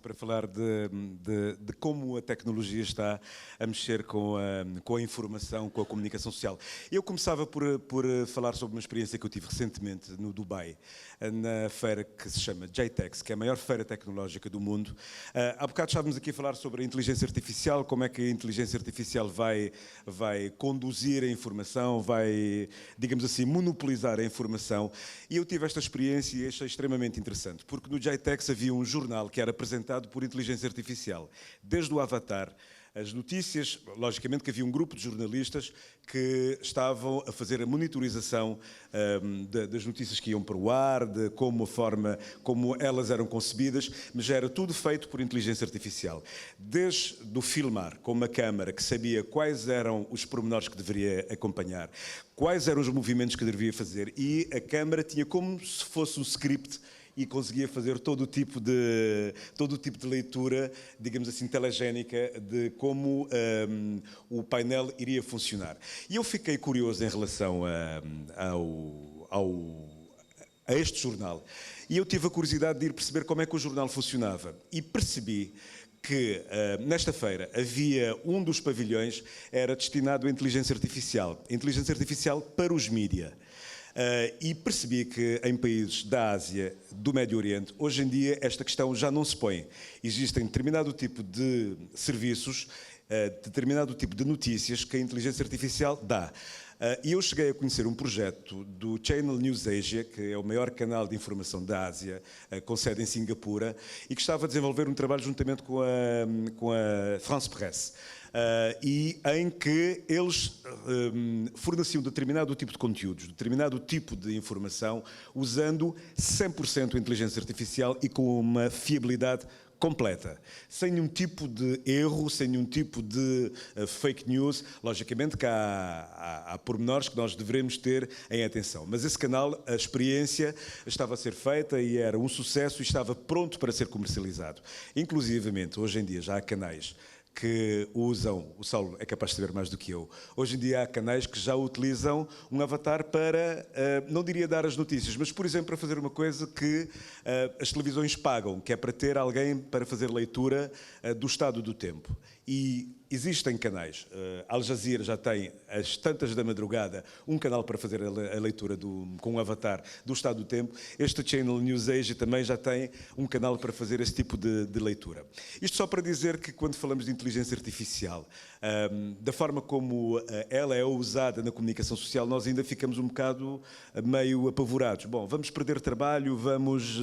para falar de como a tecnologia está a mexer com a informação, com a comunicação social. Eu começava por falar sobre uma experiência que eu tive recentemente no Dubai, na feira que se chama JTEX, que é a maior feira tecnológica do mundo. Há bocado estávamos aqui a falar sobre a inteligência artificial, como é que a inteligência artificial vai conduzir a informação, vai, digamos assim, monopolizar a informação. E eu tive esta experiência e achei extremamente interessante, porque no JTEX havia um jornal que era apresentado por inteligência artificial, desde o avatar, as notícias, logicamente que havia um grupo de jornalistas que estavam a fazer a monitorização das notícias que iam para o ar, de como como elas eram concebidas, mas era tudo feito por inteligência artificial. Desde o filmar com uma câmara que sabia quais eram os pormenores que deveria acompanhar, quais eram os movimentos que deveria fazer, e a câmara tinha como se fosse um script e conseguia fazer todo o tipo de leitura, digamos assim, telegénica de como o painel iria funcionar. E eu fiquei curioso em relação a este jornal. E eu tive a curiosidade de ir perceber como é que o jornal funcionava. E percebi que nesta feira havia um dos pavilhões era destinado à inteligência artificial para os mídia. E percebi que em países da Ásia, do Médio Oriente, hoje em dia esta questão já não se põe. Existem determinado tipo de serviços, determinado tipo de notícias que a inteligência artificial dá. E eu cheguei a conhecer um projeto do Channel News Asia, que é o maior canal de informação da Ásia, com sede em Singapura, e que estava a desenvolver um trabalho juntamente com a France Presse. E em que eles forneciam determinado tipo de conteúdos, determinado tipo de informação, usando 100% inteligência artificial e com uma fiabilidade completa, sem nenhum tipo de erro, sem nenhum tipo de fake news. Logicamente que há pormenores que nós devemos ter em atenção, mas esse canal, a experiência estava a ser feita e era um sucesso e estava pronto para ser comercializado. Inclusivamente, hoje em dia já há canais que usam, o Saulo é capaz de saber mais do que eu, hoje em dia há canais que já utilizam um avatar para, não diria dar as notícias, mas por exemplo para fazer uma coisa que as televisões pagam, que é para ter alguém para fazer leitura do estado do tempo. E existem canais, Al Jazeera já tem às tantas da madrugada um canal para fazer a leitura com um avatar do estado do tempo. Este Channel News Asia também já tem um canal para fazer esse tipo de leitura. Isto só para dizer que quando falamos de inteligência artificial, da forma como ela é usada na comunicação social, nós ainda ficamos um bocado meio apavorados. Bom, vamos perder trabalho, vamos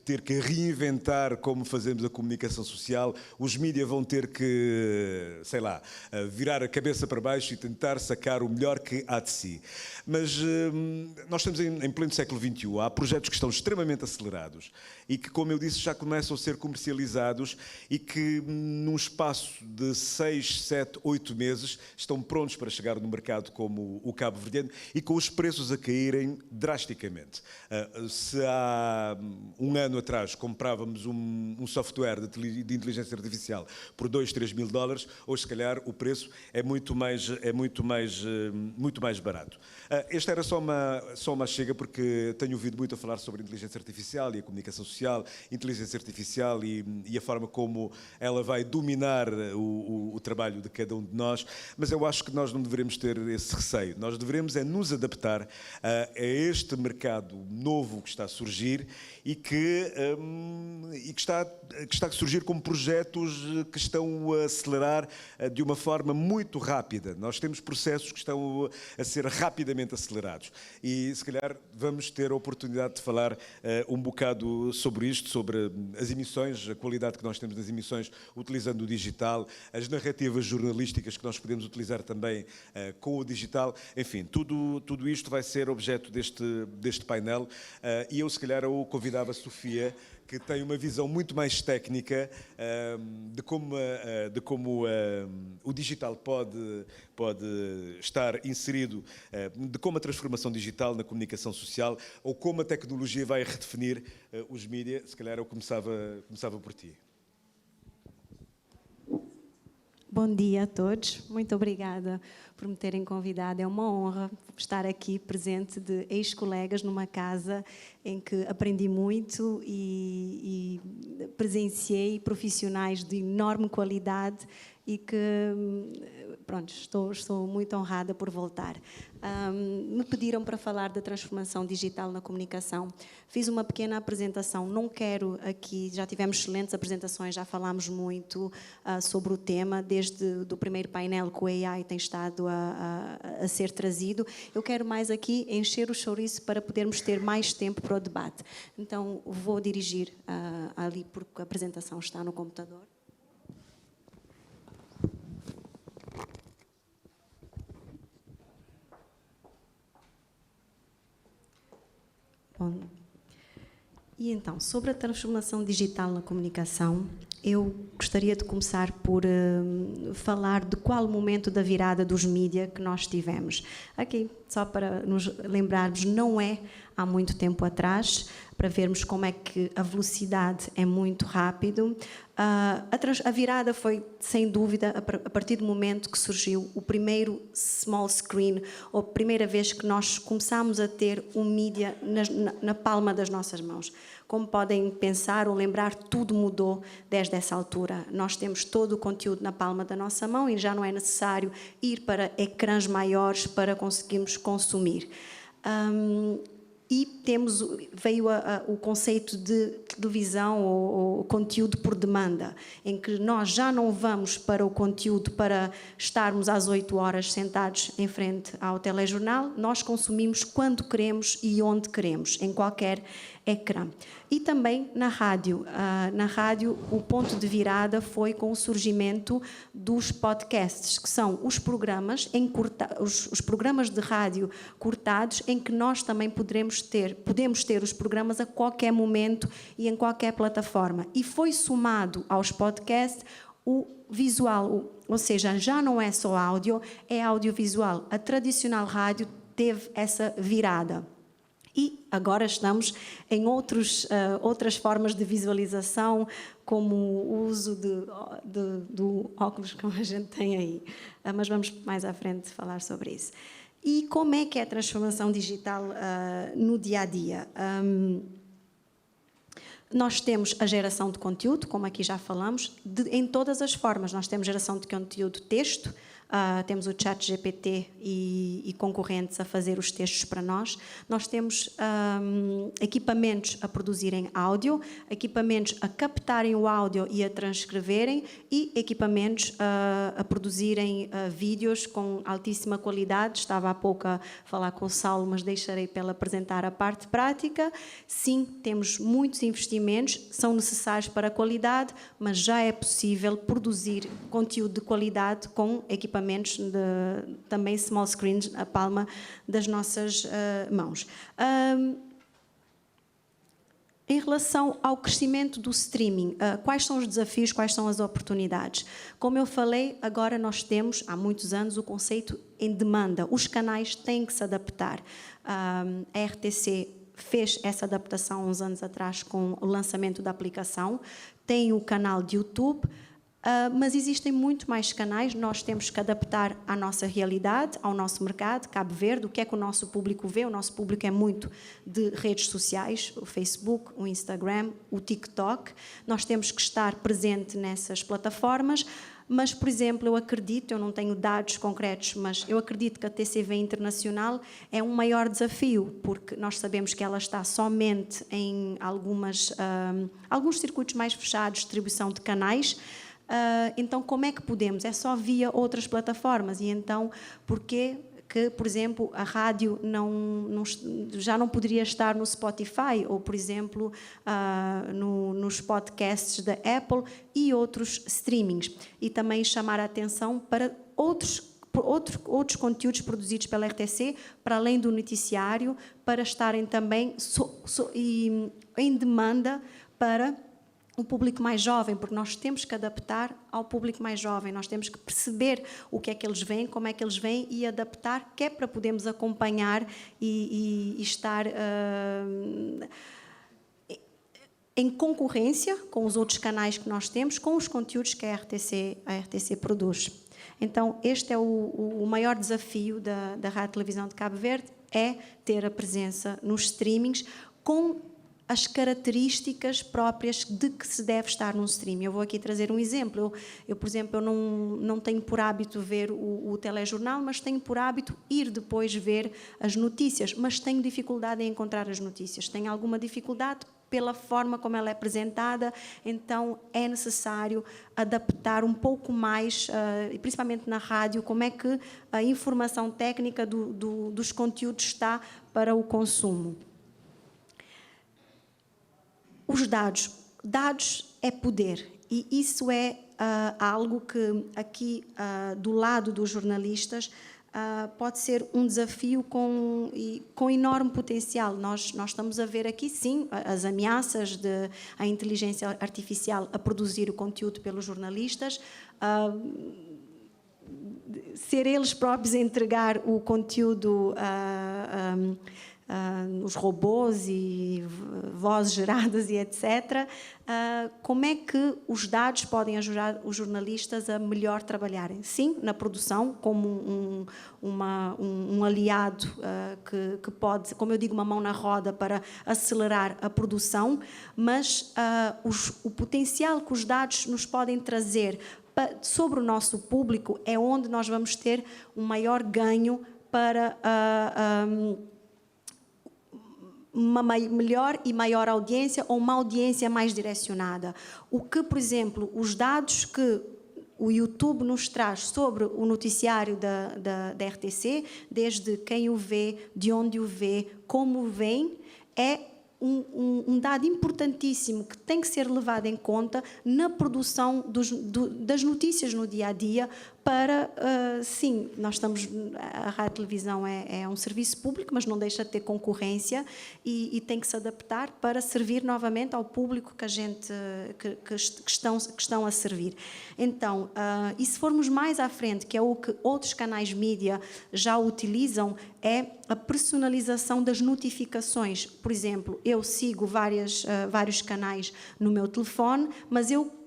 ter que reinventar como fazemos a comunicação social, os mídias vão ter que, sei lá, virar a cabeça para baixo e tentar sacar o melhor que há de si. Mas nós estamos em pleno século XXI, há projetos que estão extremamente acelerados e que, como eu disse, já começam a ser comercializados e que num espaço de 6, 7, 8 meses estão prontos para chegar no mercado como o cabo-verdiano e com os preços a caírem drasticamente. Se há um ano atrás comprávamos um software de inteligência artificial por 2, 3 mil dólares, hoje se calhar o preço é muito mais barato. Esta era só uma chega porque tenho ouvido muito a falar sobre inteligência artificial e a comunicação social, inteligência artificial e a forma como ela vai dominar o trabalho de cada um de nós, mas eu acho que nós não devemos ter esse receio. Nós devemos é nos adaptar a este mercado novo que está a surgir e que está a surgir como projetos que estão a acelerar de uma forma muito rápida. Nós temos processos que estão a ser rapidamente acelerados e se calhar vamos ter a oportunidade de falar um bocado sobre isto, sobre as emissões, a qualidade que nós temos nas emissões utilizando o digital, as narrativas jornalísticas que nós podemos utilizar também com o digital, enfim, tudo isto vai ser objeto deste painel e eu se calhar eu convidava a Sofia, que tem uma visão muito mais técnica de como o digital pode estar inserido, de como a transformação digital na comunicação social ou como a tecnologia vai redefinir os mídias. Se calhar eu começava por ti. Bom dia a todos. Muito obrigada por me terem convidado. É uma honra estar aqui presente de ex-colegas numa casa em que aprendi muito e presenciei profissionais de enorme qualidade e que, pronto, estou muito honrada por voltar. Me pediram para falar da transformação digital na comunicação. Fiz uma pequena apresentação, não quero aqui, já tivemos excelentes apresentações, já falámos muito sobre o tema, desde o primeiro painel que o AI tem estado a ser trazido. Eu quero mais aqui encher o chouriço para podermos ter mais tempo para o debate. Então, vou dirigir ali, porque a apresentação está no computador. Bom, e então, sobre a transformação digital na comunicação, eu gostaria de começar por falar de qual momento da virada dos mídia que nós tivemos. Aqui, só para nos lembrarmos, não é há muito tempo atrás, para vermos como é que a velocidade é muito rápido. A virada foi, sem dúvida, a partir do momento que surgiu o primeiro small screen, ou a primeira vez que nós começámos a ter um mídia na palma das nossas mãos. Como podem pensar ou lembrar, tudo mudou desde essa altura. Nós temos todo o conteúdo na palma da nossa mão e já não é necessário ir para ecrãs maiores para conseguirmos consumir. E veio o conceito de televisão ou conteúdo por demanda, em que nós já não vamos para o conteúdo para estarmos às 8 horas sentados em frente ao telejornal, nós consumimos quando queremos e onde queremos, em qualquer ecrã. E também na rádio. Na rádio, o ponto de virada foi com o surgimento dos podcasts, que são os programas, os programas de rádio cortados, em que nós também podemos ter os programas a qualquer momento e em qualquer plataforma. E foi somado aos podcasts o visual, ou seja, já não é só áudio, é audiovisual. A tradicional rádio teve essa virada. E agora estamos em outras formas de visualização, como o uso do óculos que a gente tem aí. Mas vamos mais à frente falar sobre isso. E como é que é a transformação digital no dia-a-dia? Nós temos a geração de conteúdo, como aqui já falamos, em todas as formas. Nós temos geração de conteúdo texto, temos o ChatGPT e concorrentes a fazer os textos para nós. Nós temos equipamentos a produzirem áudio, equipamentos a captarem o áudio e a transcreverem e equipamentos a produzirem vídeos com altíssima qualidade. Estava há pouco a falar com o Saulo, mas deixarei para ele apresentar a parte prática. Sim, temos muitos investimentos, são necessários para a qualidade, mas já é possível produzir conteúdo de qualidade com equipamentos também small screens na palma das nossas mãos. Em relação ao crescimento do streaming, quais são os desafios, quais são as oportunidades? Como eu falei, agora nós temos, há muitos anos, o conceito em demanda. Os canais têm que se adaptar. A RTC fez essa adaptação uns anos atrás com o lançamento da aplicação. Tem o canal de YouTube, mas existem muito mais canais, nós temos que adaptar à nossa realidade, ao nosso mercado, Cabo Verde, o que é que o nosso público vê. O nosso público é muito de redes sociais, o Facebook, o Instagram, o TikTok. Nós temos que estar presente nessas plataformas, mas, por exemplo, eu não tenho dados concretos, mas eu acredito que a TCV Internacional é um maior desafio, porque nós sabemos que ela está somente em alguns circuitos mais fechados de distribuição de canais. Então, como é que podemos? É só via outras plataformas. E então, porquê que, por exemplo, a rádio já não poderia estar no Spotify ou, por exemplo, nos podcasts da Apple e outros streamings? E também chamar a atenção para outros conteúdos produzidos pela RTC, para além do noticiário, para estarem também em demanda para o público mais jovem, porque nós temos que adaptar ao público mais jovem, nós temos que perceber o que é que eles veem, como é que eles veem e adaptar, que é para podermos acompanhar e estar em concorrência com os outros canais que nós temos, com os conteúdos que a RTC produz. Então, este é o maior desafio da Rádio Televisão de Cabo Verde, é ter a presença nos streamings com as características próprias de que se deve estar num streaming. Eu vou aqui trazer um exemplo. Eu por exemplo, eu não tenho por hábito ver o telejornal, mas tenho por hábito ir depois ver as notícias, mas tenho dificuldade em encontrar as notícias. Tenho alguma dificuldade pela forma como ela é apresentada, então é necessário adaptar um pouco mais, principalmente na rádio, como é que a informação técnica dos conteúdos está para o consumo. Os dados. Dados é poder, e isso é algo que aqui, do lado dos jornalistas, pode ser um desafio com enorme potencial. Nós estamos a ver aqui, sim, as ameaças da inteligência artificial a produzir o conteúdo pelos jornalistas, ser eles próprios a entregar o conteúdo os robôs e vozes geradas e etc. Como é que os dados podem ajudar os jornalistas a melhor trabalharem? Sim, na produção, como um aliado que pode, como eu digo, uma mão na roda para acelerar a produção, mas o potencial que os dados nos podem trazer sobre o nosso público é onde nós vamos ter um maior ganho para uma melhor e maior audiência ou uma audiência mais direcionada. O que, por exemplo, os dados que o YouTube nos traz sobre o noticiário da RTC, desde quem o vê, de onde o vê, como o vem, é um dado importantíssimo que tem que ser levado em conta na produção das notícias no dia-a-dia para, sim, nós estamos, a rádio e televisão é um serviço público, mas não deixa de ter concorrência e tem que se adaptar para servir novamente ao público que estão a servir. Então, e se formos mais à frente, que é o que outros canais mídia já utilizam, é a personalização das notificações. Por exemplo, eu sigo vários canais no meu telefone, mas eu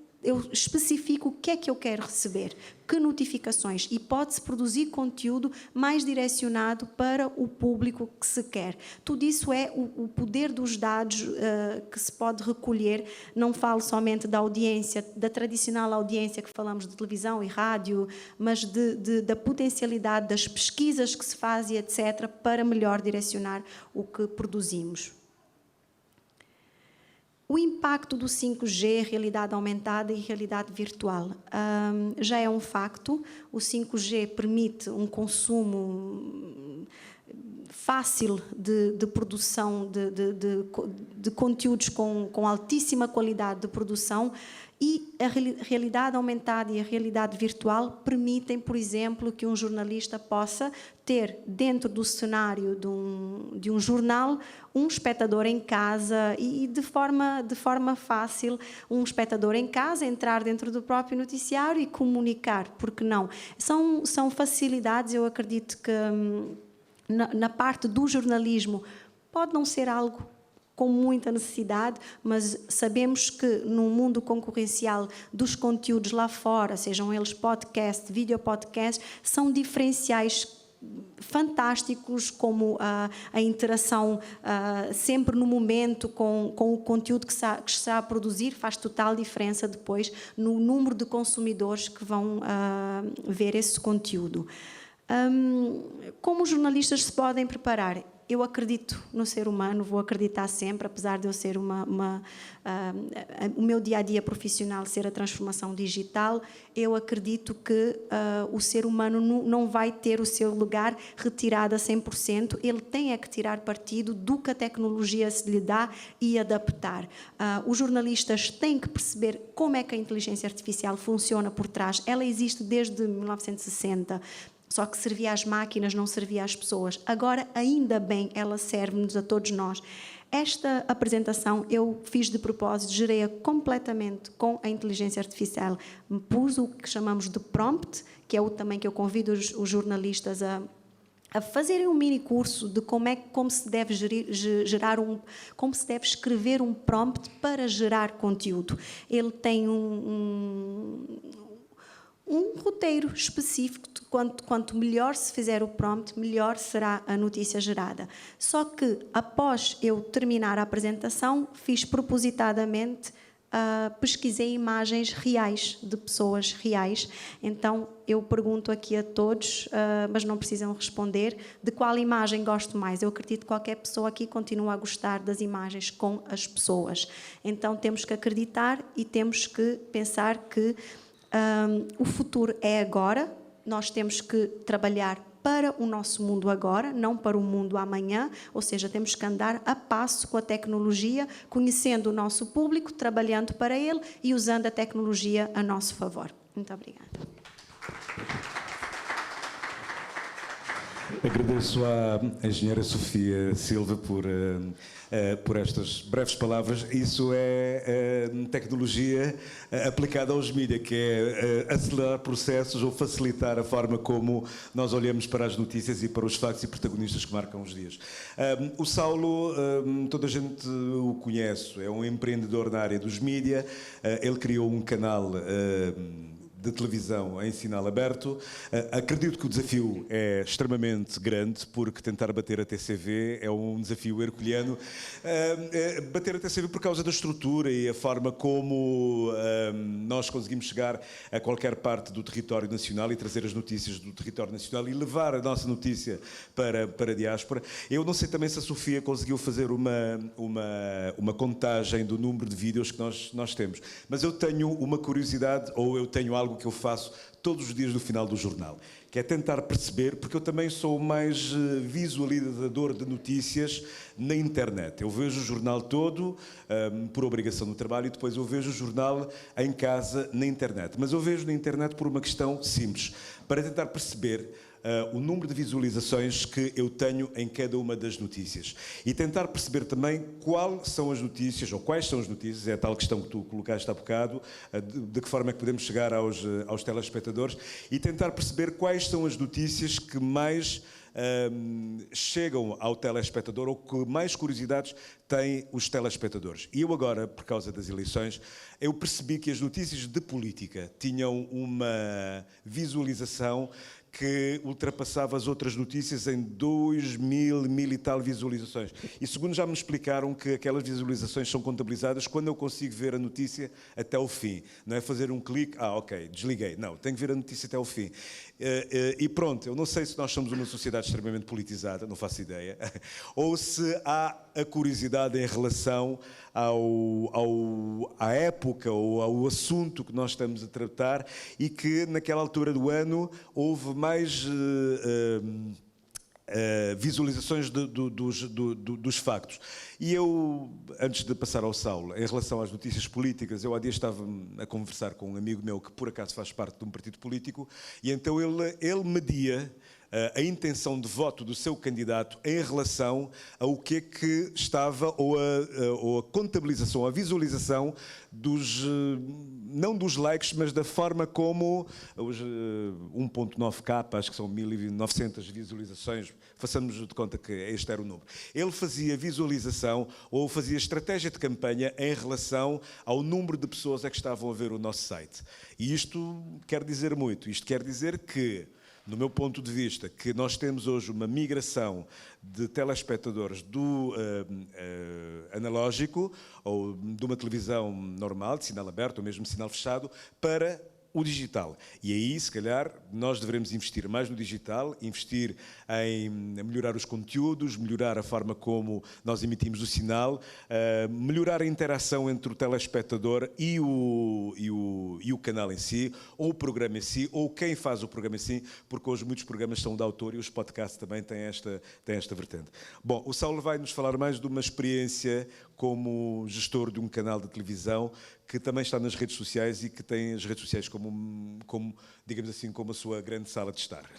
especifico o que é que eu quero receber, que notificações, e pode-se produzir conteúdo mais direcionado para o público que se quer. Tudo isso é o poder dos dados que se pode recolher. Não falo somente da audiência, da tradicional audiência que falamos de televisão e rádio, mas da potencialidade das pesquisas que se fazem, etc., para melhor direcionar o que produzimos. O impacto do 5G, realidade aumentada e realidade virtual, já é um facto. O 5G permite um consumo fácil de produção de conteúdos com altíssima qualidade de produção, e a realidade aumentada e a realidade virtual permitem, por exemplo, que um jornalista possa ter dentro do cenário de um jornal um espectador em casa e de forma fácil um espectador em casa entrar dentro do próprio noticiário e comunicar, porque não? São facilidades, eu acredito que na parte do jornalismo pode não ser algo com muita necessidade, mas sabemos que no mundo concorrencial dos conteúdos lá fora, sejam eles podcast, videopodcast, são diferenciais fantásticos, como a interação sempre no momento com o conteúdo que se está a produzir, faz total diferença depois no número de consumidores que vão ver esse conteúdo. Como os jornalistas se podem preparar? Eu acredito no ser humano, vou acreditar sempre, apesar de eu ser o meu dia-a-dia profissional ser a transformação digital, eu acredito que o ser humano não vai ter o seu lugar retirado a 100%, ele tem é que tirar partido do que a tecnologia se lhe dá e adaptar. Os jornalistas têm que perceber como é que a inteligência artificial funciona por trás. Ela existe desde 1960, só que servia às máquinas, não servia às pessoas. Agora, ainda bem, ela serve-nos a todos nós. Esta apresentação eu fiz de propósito, gerei-a completamente com a inteligência artificial. Pus o que chamamos de prompt, que é o também que eu convido os jornalistas a a fazerem um mini curso de como se deve como se deve escrever um prompt para gerar conteúdo. Ele tem um roteiro específico de quanto melhor se fizer o prompt, melhor será a notícia gerada. Só que, após eu terminar a apresentação, fiz propositadamente, pesquisei imagens reais, de pessoas reais. Então, eu pergunto aqui a todos, mas não precisam responder, de qual imagem gosto mais. Eu acredito que qualquer pessoa aqui continua a gostar das imagens com as pessoas. Então, temos que acreditar e temos que pensar que o futuro é agora. Nós temos que trabalhar para o nosso mundo agora, não para o mundo amanhã, ou seja, temos que andar a passo com a tecnologia, conhecendo o nosso público, trabalhando para ele e usando a tecnologia a nosso favor. Muito obrigada. Agradeço à engenheira Sofia Silva por estas breves palavras. Isso é tecnologia aplicada aos mídias, que é acelerar processos ou facilitar a forma como nós olhamos para as notícias e para os factos e protagonistas que marcam os dias. O Saulo, toda a gente o conhece, é um empreendedor na área dos mídias. Ele criou um canal de televisão em sinal aberto. Acredito que o desafio é extremamente grande, porque tentar bater a TCV é um desafio herculeano. Bater a TCV por causa da estrutura e a forma como nós conseguimos chegar a qualquer parte do território nacional e trazer as notícias do território nacional e levar a nossa notícia para a diáspora. Eu não sei também se a Sofia conseguiu fazer uma contagem do número de vídeos que nós temos, mas eu tenho uma curiosidade, ou eu tenho algo que eu faço todos os dias no final do jornal, que é tentar perceber, porque eu também sou mais visualizador de notícias na internet. Eu vejo o jornal todo por obrigação do trabalho e depois eu vejo o jornal em casa na internet. Mas eu vejo na internet por uma questão simples, para tentar perceber o número de visualizações que eu tenho em cada uma das notícias e tentar perceber também quais são as notícias, é a tal questão que tu colocaste há bocado, de que forma é que podemos chegar aos telespectadores e tentar perceber quais são as notícias que mais chegam ao telespectador ou que mais curiosidades têm os telespectadores. E eu agora, por causa das eleições, eu percebi que as notícias de política tinham uma visualização que ultrapassava as outras notícias em 2.000 e tal visualizações. E segundo já me explicaram que aquelas visualizações são contabilizadas quando eu consigo ver a notícia até o fim. Não é fazer um clique, ok, desliguei. Não, tenho que ver a notícia até o fim. E pronto, eu não sei se nós somos uma sociedade extremamente politizada, não faço ideia, ou se há a curiosidade em relação à época ou ao assunto que nós estamos a tratar e que naquela altura do ano houve mais visualizações dos factos. E eu, antes de passar ao Saulo, em relação às notícias políticas, eu há dias estava a conversar com um amigo meu que por acaso faz parte de um partido político e então ele media a intenção de voto do seu candidato em relação ao que é que estava, ou a contabilização, a visualização não dos likes, mas da forma como os 1.9K, acho que são 1.900 visualizações, façamos de conta que este era o número. Ele fazia visualização ou fazia estratégia de campanha em relação ao número de pessoas que estavam a ver o nosso site. E isto quer dizer muito. Isto quer dizer que, no meu ponto de vista, que nós temos hoje uma migração de telespectadores do analógico ou de uma televisão normal, de sinal aberto ou mesmo de sinal fechado, para o digital. E aí, se calhar, nós devemos investir mais no digital, investir em melhorar os conteúdos, melhorar a forma como nós emitimos o sinal, melhorar a interação entre o telespectador e o canal em si, ou o programa em si, ou quem faz o programa em si, porque hoje muitos programas são de autor e os podcasts também têm esta vertente. Bom, o Saulo vai nos falar mais de uma experiência como gestor de um canal de televisão que também está nas redes sociais e que tem as redes sociais como digamos assim, como a sua grande sala de estar.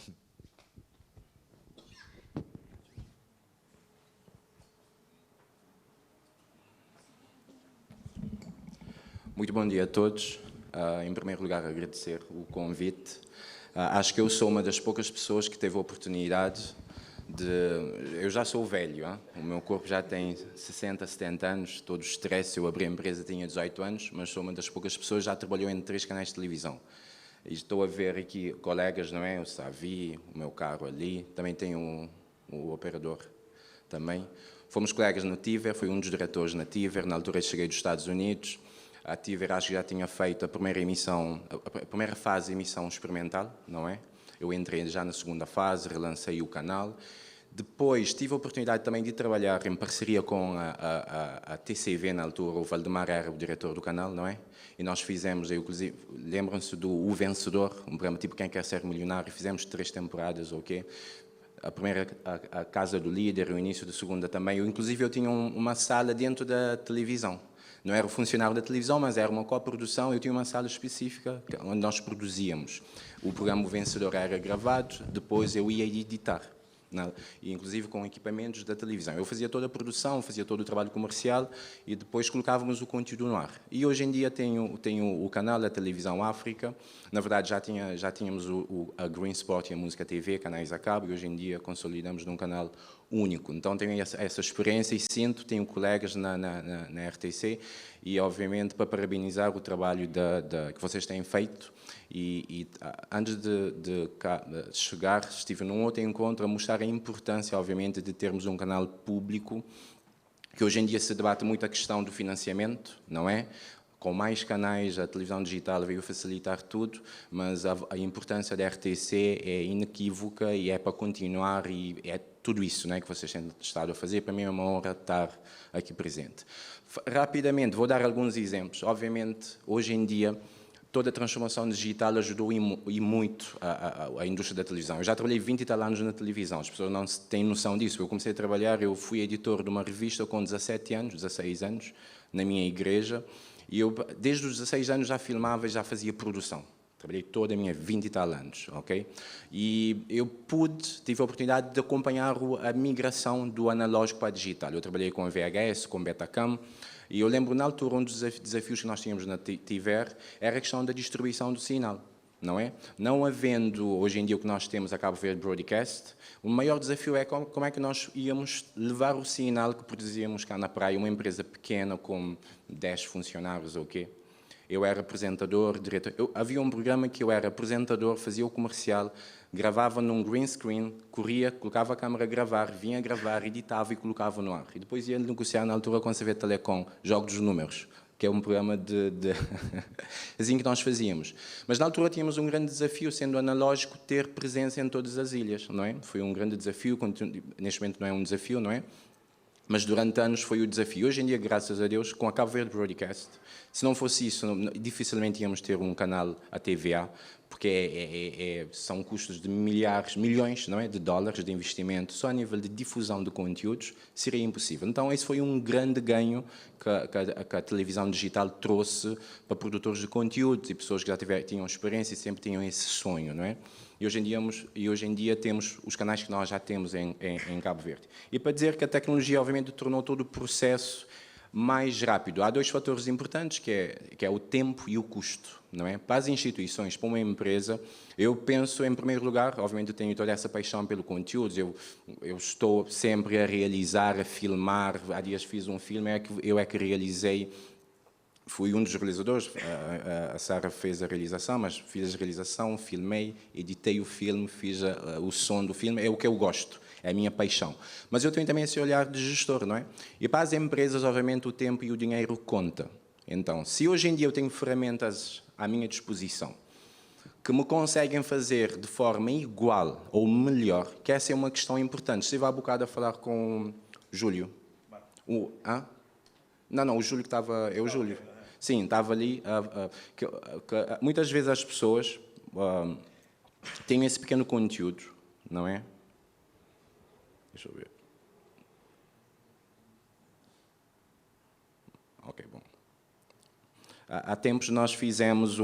Muito bom dia a todos. Em primeiro lugar, agradecer o convite. Acho que eu sou uma das poucas pessoas que teve a oportunidade Eu já sou velho, hein? O meu corpo já tem 60, 70 anos, todo o stress. Eu abri a empresa, tinha 18 anos, mas sou uma das poucas pessoas que já trabalhou em 3 canais de televisão. E estou a ver aqui colegas, não é? O Savi, o meu carro ali, também tem o operador também. Fomos colegas na Tiver, fui um dos diretores na Tiver, na altura cheguei dos Estados Unidos. A Tiver acho que já tinha feito a primeira emissão, a primeira fase de emissão experimental, não é? Eu entrei já na segunda fase, relancei o canal. Depois tive a oportunidade também de trabalhar em parceria com a TCV na altura, o Valdemar era o diretor do canal, não é? E nós fizemos, inclusive, lembram-se do O Vencedor, um programa tipo Quem Quer Ser Milionário, fizemos 3 temporadas, ok? A primeira, a Casa do Líder, o início da segunda também. Inclusive, eu tinha uma sala dentro da televisão. Não era o funcionário da televisão, mas era uma coprodução. Eu tinha uma sala específica onde nós produzíamos. O programa O Vencedor era gravado, depois eu ia editar. E inclusive com equipamentos da televisão. Eu fazia toda a produção, fazia todo o trabalho comercial e depois colocávamos o conteúdo no ar. E hoje em dia tenho o canal da Televisão África. Na verdade, já tínhamos a Green Sport e a Música TV, canais a cabo, e hoje em dia consolidamos num canal único. Então tenho essa experiência e tenho colegas na RTC e, obviamente, para parabenizar o trabalho que vocês têm feito. E antes de chegar, estive num outro encontro a mostrar a importância, obviamente, de termos um canal público, que hoje em dia se debate muito a questão do financiamento, não é? Com mais canais, a televisão digital veio facilitar tudo, mas a importância da RTC é inequívoca e é para continuar e é tudo isso, não é, que vocês têm estado a fazer. Para mim é uma honra estar aqui presente. Rapidamente, vou dar alguns exemplos. Obviamente, hoje em dia, toda a transformação digital ajudou e muito a indústria da televisão. Eu já trabalhei 20 e tal anos na televisão, as pessoas não têm noção disso. Eu comecei a trabalhar, eu fui editor de uma revista com 17 anos, 16 anos, na minha igreja, e eu, desde os 16 anos, já filmava e já fazia produção. Trabalhei toda a minha 20 e tal anos, ok? E eu tive a oportunidade de acompanhar a migração do analógico para a digital. Eu trabalhei com a VHS, com Betacam, e eu lembro, na altura, um dos desafios que nós tínhamos na Tiver era a questão da distribuição do sinal, não é? Não havendo, hoje em dia, o que nós temos a Cabo Verde Broadcast, o maior desafio é como é que nós íamos levar o sinal que produzíamos cá na praia, uma empresa pequena com 10 funcionários ou o quê? Eu era apresentador, diretor. Havia um programa que eu era apresentador, fazia o comercial, gravava num green screen, corria, colocava a câmera a gravar, vinha gravar, editava e colocava no ar. E depois ia negociar na altura com a CV Telecom, Jogos dos Números, que é um programa assim que nós fazíamos. Mas na altura tínhamos um grande desafio, sendo analógico, ter presença em todas as ilhas, não é? Foi um grande desafio, neste momento não é um desafio, não é? Mas durante anos foi o desafio. Hoje em dia, graças a Deus, com a Cabo Verde Broadcast, se não fosse isso, dificilmente íamos ter um canal a TVA, porque são custos de milhões, não é, de dólares de investimento, só a nível de difusão de conteúdos, seria impossível. Então, esse foi um grande ganho que a televisão digital trouxe para produtores de conteúdos e pessoas que já tinham experiência e sempre tinham esse sonho, não é? E hoje em dia temos os canais que nós já temos em Cabo Verde. E para dizer que a tecnologia, obviamente, tornou todo o processo mais rápido. Há 2 fatores importantes, que é o tempo e o custo, não é? Para as instituições, para uma empresa, eu penso, em primeiro lugar, obviamente eu tenho toda essa paixão pelo conteúdo, eu estou sempre a realizar, a filmar. Há dias fiz um filme, eu é que realizei. Fui um dos realizadores, a Sara fez a realização, mas fiz a realização, filmei, editei o filme, fiz o som do filme, é o que eu gosto, é a minha paixão. Mas eu tenho também esse olhar de gestor, não é? E para as empresas, obviamente, o tempo e o dinheiro conta. Então, se hoje em dia eu tenho ferramentas à minha disposição que me conseguem fazer de forma igual ou melhor, que essa é uma questão importante. Estive há bocado a falar com o Júlio. Não, o Júlio que estava... É o Júlio. Sim, estava ali. Muitas vezes as pessoas têm esse pequeno conteúdo, não é? Deixa eu ver. Ok, bom. Há tempos nós fizemos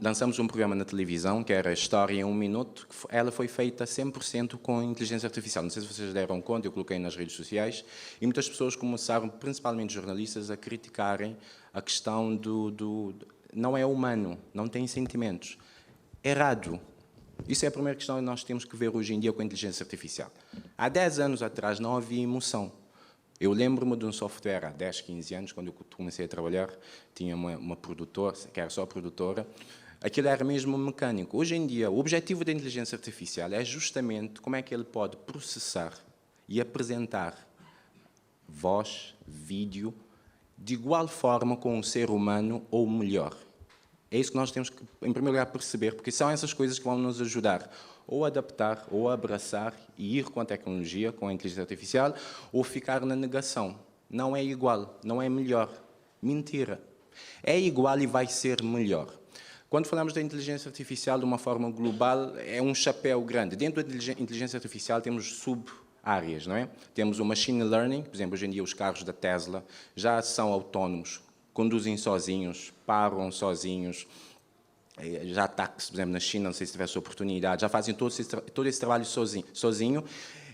lançamos um programa na televisão, que era História em 1 Minuto, que ela foi feita 100% com inteligência artificial. Não sei se vocês deram conta, eu coloquei nas redes sociais, e muitas pessoas começaram, principalmente jornalistas, a criticarem a questão não é humano, não tem sentimentos. Errado. Isso é a primeira questão que nós temos que ver hoje em dia com a inteligência artificial. Há 10 anos atrás não havia emoção. Eu lembro-me de um software há 10, 15 anos, quando eu comecei a trabalhar, tinha uma produtora, que era só produtora, aquilo era mesmo mecânico. Hoje em dia, o objetivo da inteligência artificial é justamente como é que ele pode processar e apresentar voz, vídeo, de igual forma com o ser humano ou melhor. É isso que nós temos que, em primeiro lugar, perceber, porque são essas coisas que vão nos ajudar ou a adaptar, ou a abraçar e ir com a tecnologia, com a inteligência artificial, ou ficar na negação. Não é igual, não é melhor. Mentira. É igual e vai ser melhor. Quando falamos da inteligência artificial de uma forma global, é um chapéu grande. Dentro da inteligência artificial temos sub-áreas, não é? Temos o machine learning, por exemplo, hoje em dia os carros da Tesla já são autónomos, conduzem sozinhos, param sozinhos, já táxi, por exemplo, na China, não sei se tivesse oportunidade, já fazem todo esse trabalho sozinho.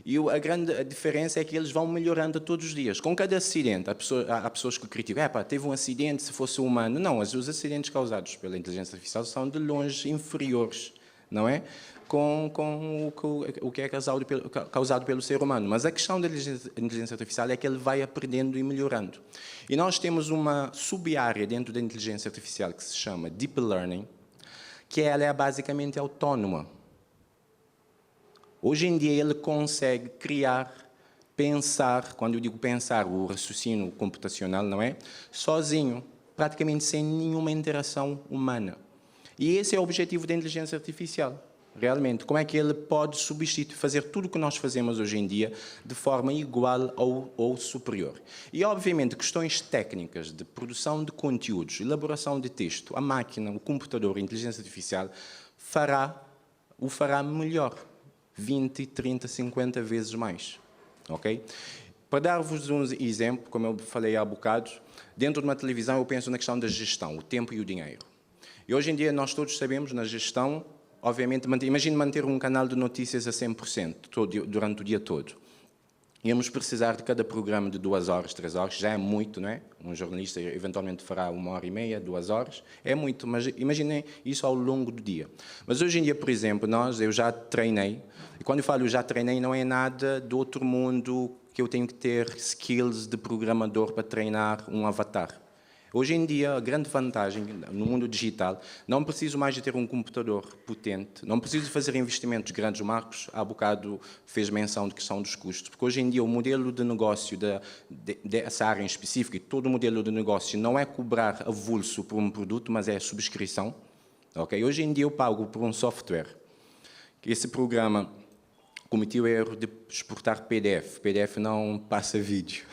E a grande diferença é que eles vão melhorando todos os dias. Com cada acidente, há pessoas que criticam, teve um acidente, se fosse humano. Não, os acidentes causados pela inteligência artificial são de longe inferiores, não é? Com o que é causado pelo ser humano. Mas a questão da inteligência artificial é que ele vai aprendendo e melhorando. E nós temos uma sub-área dentro da inteligência artificial que se chama Deep Learning, que ela é basicamente autónoma. Hoje em dia ele consegue criar, pensar, quando eu digo pensar, o raciocínio computacional, não é? Sozinho, praticamente sem nenhuma interação humana. E esse é o objetivo da inteligência artificial. Realmente, como é que ele pode substituir, fazer tudo o que nós fazemos hoje em dia de forma igual ou superior. E, obviamente, questões técnicas de produção de conteúdos, elaboração de texto, a máquina, o computador, a inteligência artificial, o fará melhor, 20, 30, 50 vezes mais. Okay? Para dar-vos um exemplo, como eu falei há bocado, dentro de uma televisão eu penso na questão da gestão, o tempo e o dinheiro. E hoje em dia nós todos sabemos, na gestão, obviamente, imagine manter um canal de notícias a 100% durante o dia todo. Íamos precisar de cada programa de 2 horas, 3 horas, já é muito, não é? Um jornalista eventualmente fará 1h30, 2 horas, é muito, mas imaginem isso ao longo do dia. Mas hoje em dia, por exemplo, eu já treinei, e quando eu falo já treinei, não é nada do outro mundo que eu tenho que ter skills de programador para treinar um avatar. Hoje em dia, a grande vantagem no mundo digital, não preciso mais de ter um computador potente, não preciso de fazer investimentos grandes. O Marcos, há bocado, fez menção de questão dos custos, porque hoje em dia o modelo de negócio dessa área em específico, e todo o modelo de negócio, não é cobrar avulso por um produto, mas é subscrição. Okay? Hoje em dia eu pago por um software. Esse programa cometeu o erro de exportar PDF. PDF não passa vídeo.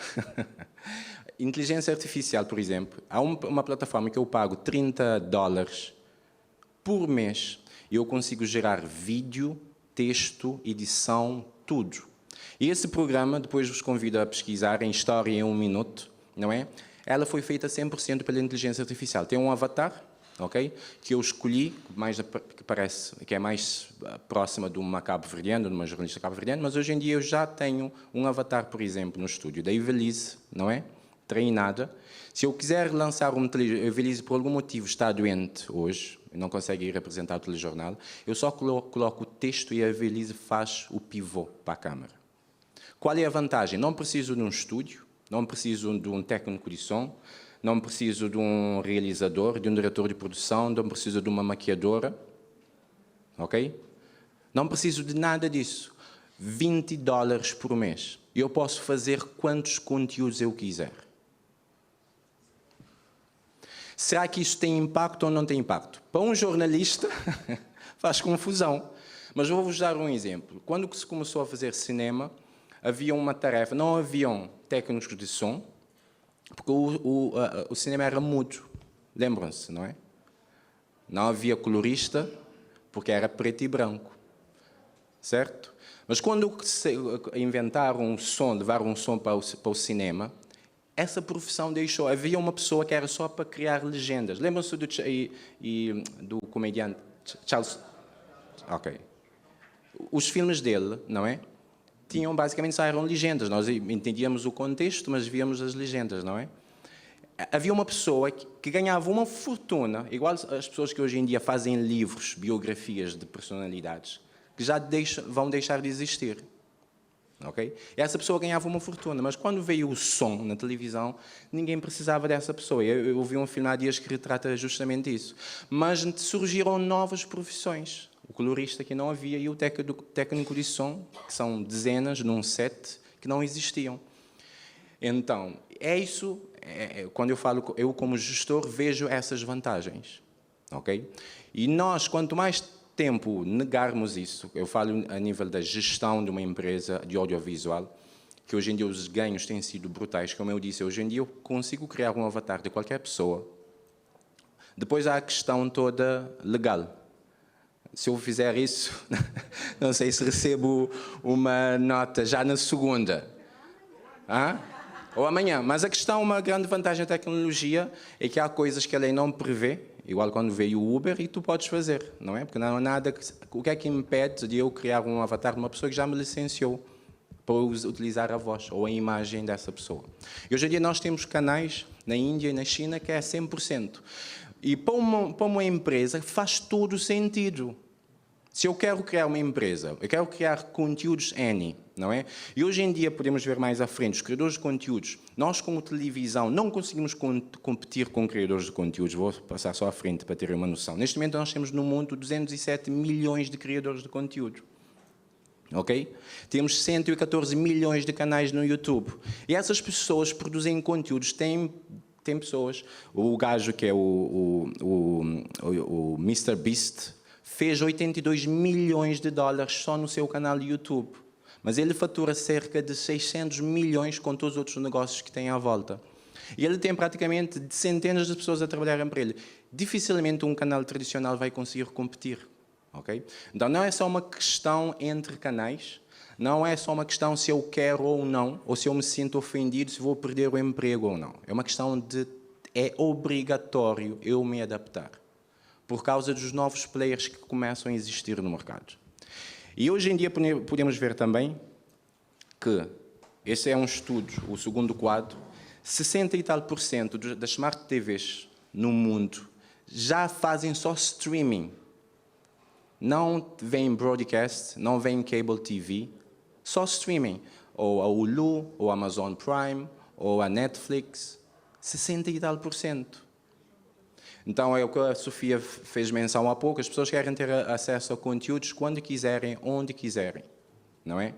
Inteligência artificial, por exemplo, há uma plataforma que eu pago $30 por mês e eu consigo gerar vídeo, texto, edição, tudo. E esse programa, depois vos convido a pesquisar em História em 1 minuto, não é? Ela foi feita 100% pela inteligência artificial. Tem um avatar, ok? Que eu escolhi, que é mais próxima de uma cabo-verdiana, de uma jornalista cabo-verdiana, mas hoje em dia eu já tenho um avatar, por exemplo, no estúdio da Ivelisse, não é? Treinada. Se eu quiser lançar uma telejornal, a Ivelisse por algum motivo está doente hoje, não consegue ir representar o telejornal, eu só coloco o texto e a Ivelisse faz o pivô para a câmara. Qual é a vantagem? Não preciso de um estúdio, não preciso de um técnico de som, não preciso de um realizador, de um diretor de produção, não preciso de uma maquiadora, ok? Não preciso de nada disso. $20 por mês. E eu posso fazer quantos conteúdos eu quiser. Será que isso tem impacto ou não tem impacto? Para um jornalista, faz confusão. Mas eu vou-vos dar um exemplo. Quando se começou a fazer cinema, havia uma tarefa, não haviam técnicos de som, porque o cinema era mudo. Lembram-se, não é? Não havia colorista, porque era preto e branco. Certo? Mas quando inventaram um som, levaram um som para o cinema, essa profissão deixou. Havia uma pessoa que era só para criar legendas. Lembram-se do comediante Charles? Ok. Os filmes dele, não é? Basicamente só eram legendas. Nós entendíamos o contexto, mas víamos as legendas, não é? havia uma pessoa que ganhava uma fortuna, igual as pessoas que hoje em dia fazem livros, biografias de personalidades, que já vão deixar de existir. Okay? Essa pessoa ganhava uma fortuna, mas quando veio o som na televisão, ninguém precisava dessa pessoa. Eu vi um filme há dias que retrata justamente isso. Mas surgiram novas profissões. O colorista que não havia e o técnico de som, que são dezenas num set, que não existiam. Então, é isso, quando eu falo, eu como gestor vejo essas vantagens. Okay? E nós, quanto mais tempo negarmos isso, eu falo a nível da gestão de uma empresa de audiovisual, que hoje em dia os ganhos têm sido brutais, como eu disse, hoje em dia eu consigo criar um avatar de qualquer pessoa. Depois há a questão toda legal. Se eu fizer isso, não sei se recebo uma nota já na segunda. Ou amanhã. Mas a questão, uma grande vantagem da tecnologia é que há coisas que a lei não prevê, igual quando veio o Uber, e tu podes fazer, não é? Porque não há nada... O que é que impede de eu criar um avatar de uma pessoa que já me licenciou para utilizar a voz ou a imagem dessa pessoa? E hoje em dia nós temos canais na Índia e na China que é 100%. E para uma empresa faz todo sentido. Se eu quero criar uma empresa, eu quero criar conteúdos N, não é? E hoje em dia podemos ver mais à frente, os criadores de conteúdos, nós como televisão não conseguimos competir com criadores de conteúdos, vou passar só à frente para terem uma noção. Neste momento nós temos no mundo 207 milhões de criadores de conteúdo. Ok? Temos 114 milhões de canais no YouTube. E essas pessoas produzem conteúdos, têm pessoas, o gajo que é o Mr. Beast, fez 82 milhões de dólares só no seu canal de YouTube. Mas ele fatura cerca de 600 milhões com todos os outros negócios que tem à volta. E ele tem praticamente centenas de pessoas a trabalharem para ele. Dificilmente um canal tradicional vai conseguir competir. Okay? Então não é só uma questão entre canais, não é só uma questão se eu quero ou não, ou se eu me sinto ofendido, se vou perder o emprego ou não. É uma questão de... é obrigatório eu me adaptar, por causa dos novos players que começam a existir no mercado. E hoje em dia podemos ver também que, esse é um estudo, o segundo quadro, 60 e tal % das Smart TVs no mundo já fazem só streaming. Não vem broadcast, não vem cable TV, só streaming. Ou a Hulu, ou a Amazon Prime, ou a Netflix, 60 e tal %. Então, é o que a Sofia fez menção há pouco, as pessoas querem ter acesso a conteúdos quando quiserem, onde quiserem, não é?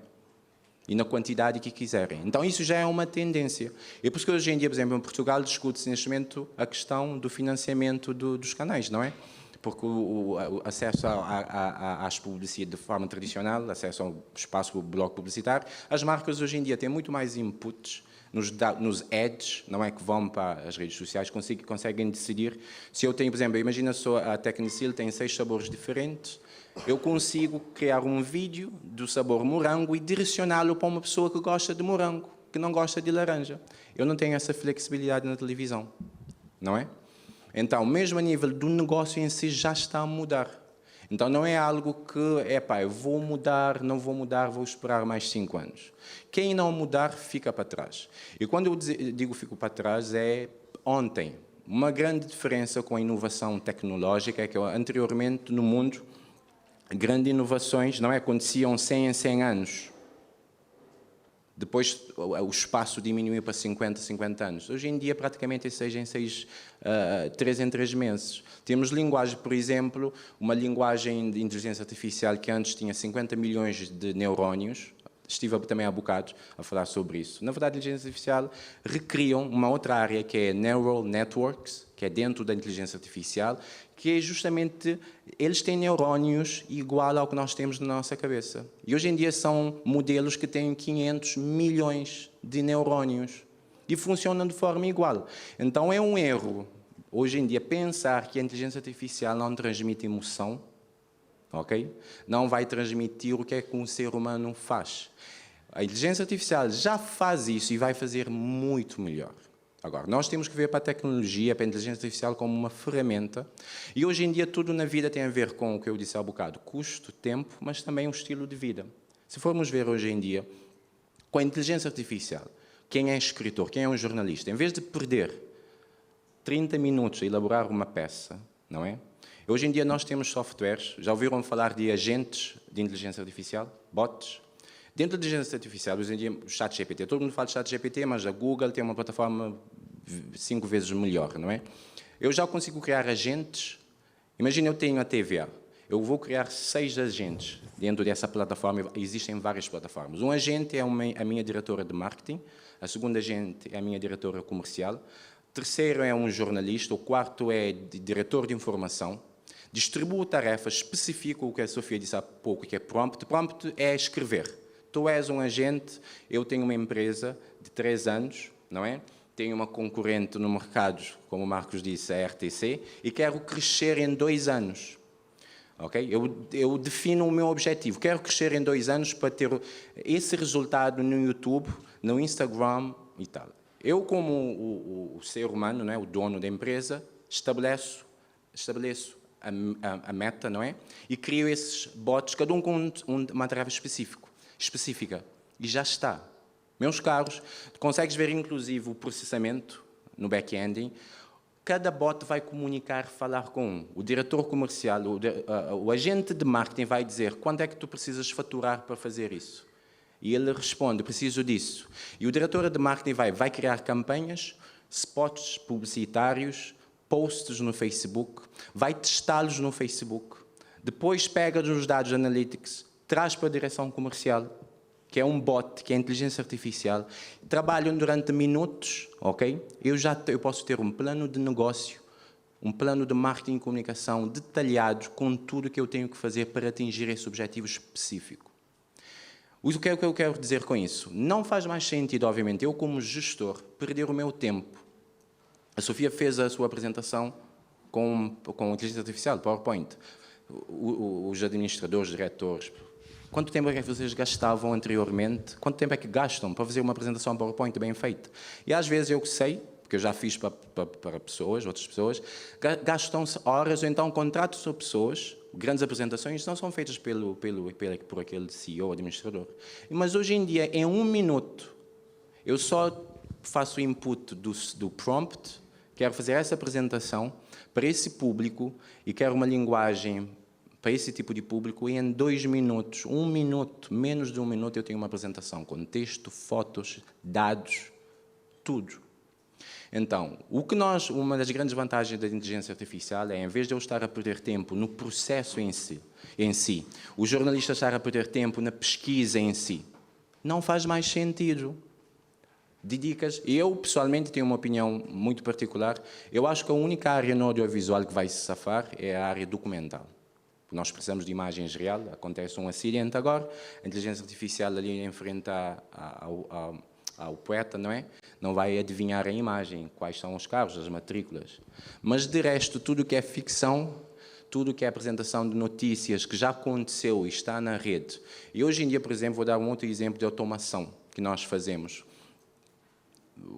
E na quantidade que quiserem. Então, isso já é uma tendência. E por isso que hoje em dia, por exemplo, em Portugal, discute-se neste momento a questão do financiamento dos canais, não é? Porque o acesso às publicidades de forma tradicional, acesso ao espaço do bloco publicitário, as marcas hoje em dia têm muito mais inputs, nos ads, não é, que vão para as redes sociais, conseguem decidir. Se eu tenho, por exemplo, imagina só a Technicil tem 6 sabores diferentes, eu consigo criar um vídeo do sabor morango e direcioná-lo para uma pessoa que gosta de morango, que não gosta de laranja. Eu não tenho essa flexibilidade na televisão, não é? Então, mesmo a nível do negócio em si, já está a mudar. Então, não é algo que, eu vou mudar, não vou mudar, vou esperar mais 5 anos. Quem não mudar, fica para trás. E quando eu digo fico para trás, é ontem. Uma grande diferença com a inovação tecnológica é que anteriormente, no mundo, grandes inovações não aconteciam 100 em 100 anos. Depois o espaço diminuiu para 50 anos. Hoje em dia, praticamente é 6 em 6, 3 em 3 meses. Temos linguagem, por exemplo, uma linguagem de inteligência artificial que antes tinha 50 milhões de neurónios. Estive também há bocado a falar sobre isso. Na verdade, a inteligência artificial recriam uma outra área que é Neural Networks, que é dentro da inteligência artificial, que é justamente, eles têm neurónios igual ao que nós temos na nossa cabeça. E hoje em dia são modelos que têm 500 milhões de neurónios e funcionam de forma igual. Então é um erro, hoje em dia, pensar que a inteligência artificial não transmite emoção, ok? Não vai transmitir o que é que um ser humano faz. A inteligência artificial já faz isso e vai fazer muito melhor. Agora, nós temos que ver para a tecnologia, para a inteligência artificial como uma ferramenta. E hoje em dia tudo na vida tem a ver com o que eu disse há bocado, custo, tempo, mas também um estilo de vida. Se formos ver hoje em dia, com a inteligência artificial, quem é escritor, quem é um jornalista, em vez de perder 30 minutos a elaborar uma peça, não é? Hoje em dia nós temos softwares, já ouviram falar de agentes de inteligência artificial, bots? Dentro da inteligência artificial, hoje em dia, o ChatGPT, todo mundo fala de ChatGPT, mas a Google tem uma plataforma 5 vezes melhor, não é? Eu já consigo criar agentes. Imagina, eu tenho a TVA. Eu vou criar 6 agentes dentro dessa plataforma. Existem várias plataformas. Um agente é a minha diretora de marketing. A segunda agente é a minha diretora comercial. O terceiro é um jornalista. O quarto é diretor de informação. Distribuo tarefas, especifico o que a Sofia disse há pouco, que é prompt. Prompt é escrever. Tu és um agente, eu tenho uma empresa de 3 anos, não é? Tenho uma concorrente no mercado, como o Marcos disse, a RTC, e quero crescer em 2 anos. Okay? Eu defino o meu objetivo. Quero crescer em 2 anos para ter esse resultado no YouTube, no Instagram e tal. Eu, como o ser humano, não é? O dono da empresa, estabeleço a meta, não é? E crio esses bots, cada um com uma tarefa específica. E já está. Meus caros, consegues ver inclusive o processamento no back-ending. Cada bot vai comunicar, falar com o diretor comercial, o agente de marketing vai dizer quanto é que tu precisas faturar para fazer isso. E ele responde, preciso disso. E o diretor de marketing vai criar campanhas, spots publicitários, posts no Facebook, vai testá-los no Facebook. Depois pega os dados analytics, traz para a direção comercial, que é um bot, que é inteligência artificial, trabalham durante minutos, ok? Eu posso ter um plano de negócio, um plano de marketing e comunicação detalhado com tudo o que eu tenho que fazer para atingir esse objetivo específico. O que é que eu quero dizer com isso? Não faz mais sentido, obviamente, eu como gestor, perder o meu tempo. A Sofia fez a sua apresentação com inteligência artificial, PowerPoint. Os administradores, diretores, quanto tempo é que vocês gastavam anteriormente? Quanto tempo é que gastam para fazer uma apresentação PowerPoint bem feita? E às vezes eu sei, porque eu já fiz para pessoas, outras pessoas, gastam-se horas, ou então contratos a pessoas, grandes apresentações não são feitas por aquele CEO, administrador. Mas hoje em dia, em 1 minuto, eu só faço o input do prompt, quero fazer essa apresentação para esse público e quero uma linguagem para esse tipo de público, e em 2 minutos, 1 minuto, menos de 1 minuto, eu tenho uma apresentação com texto, fotos, dados, tudo. Então, uma das grandes vantagens da inteligência artificial é, em vez de eu estar a perder tempo no processo em si, o jornalista estar a perder tempo na pesquisa em si, não faz mais sentido. Eu, pessoalmente, tenho uma opinião muito particular. Eu acho que a única área no audiovisual que vai se safar é a área documental. Nós precisamos de imagens reais, acontece um acidente agora, a inteligência artificial ali em frente ao poeta, não é? Não vai adivinhar a imagem, quais são os carros, as matrículas. Mas, de resto, tudo o que é ficção, tudo o que é apresentação de notícias que já aconteceu e está na rede. E hoje em dia, por exemplo, vou dar um outro exemplo de automação que nós fazemos.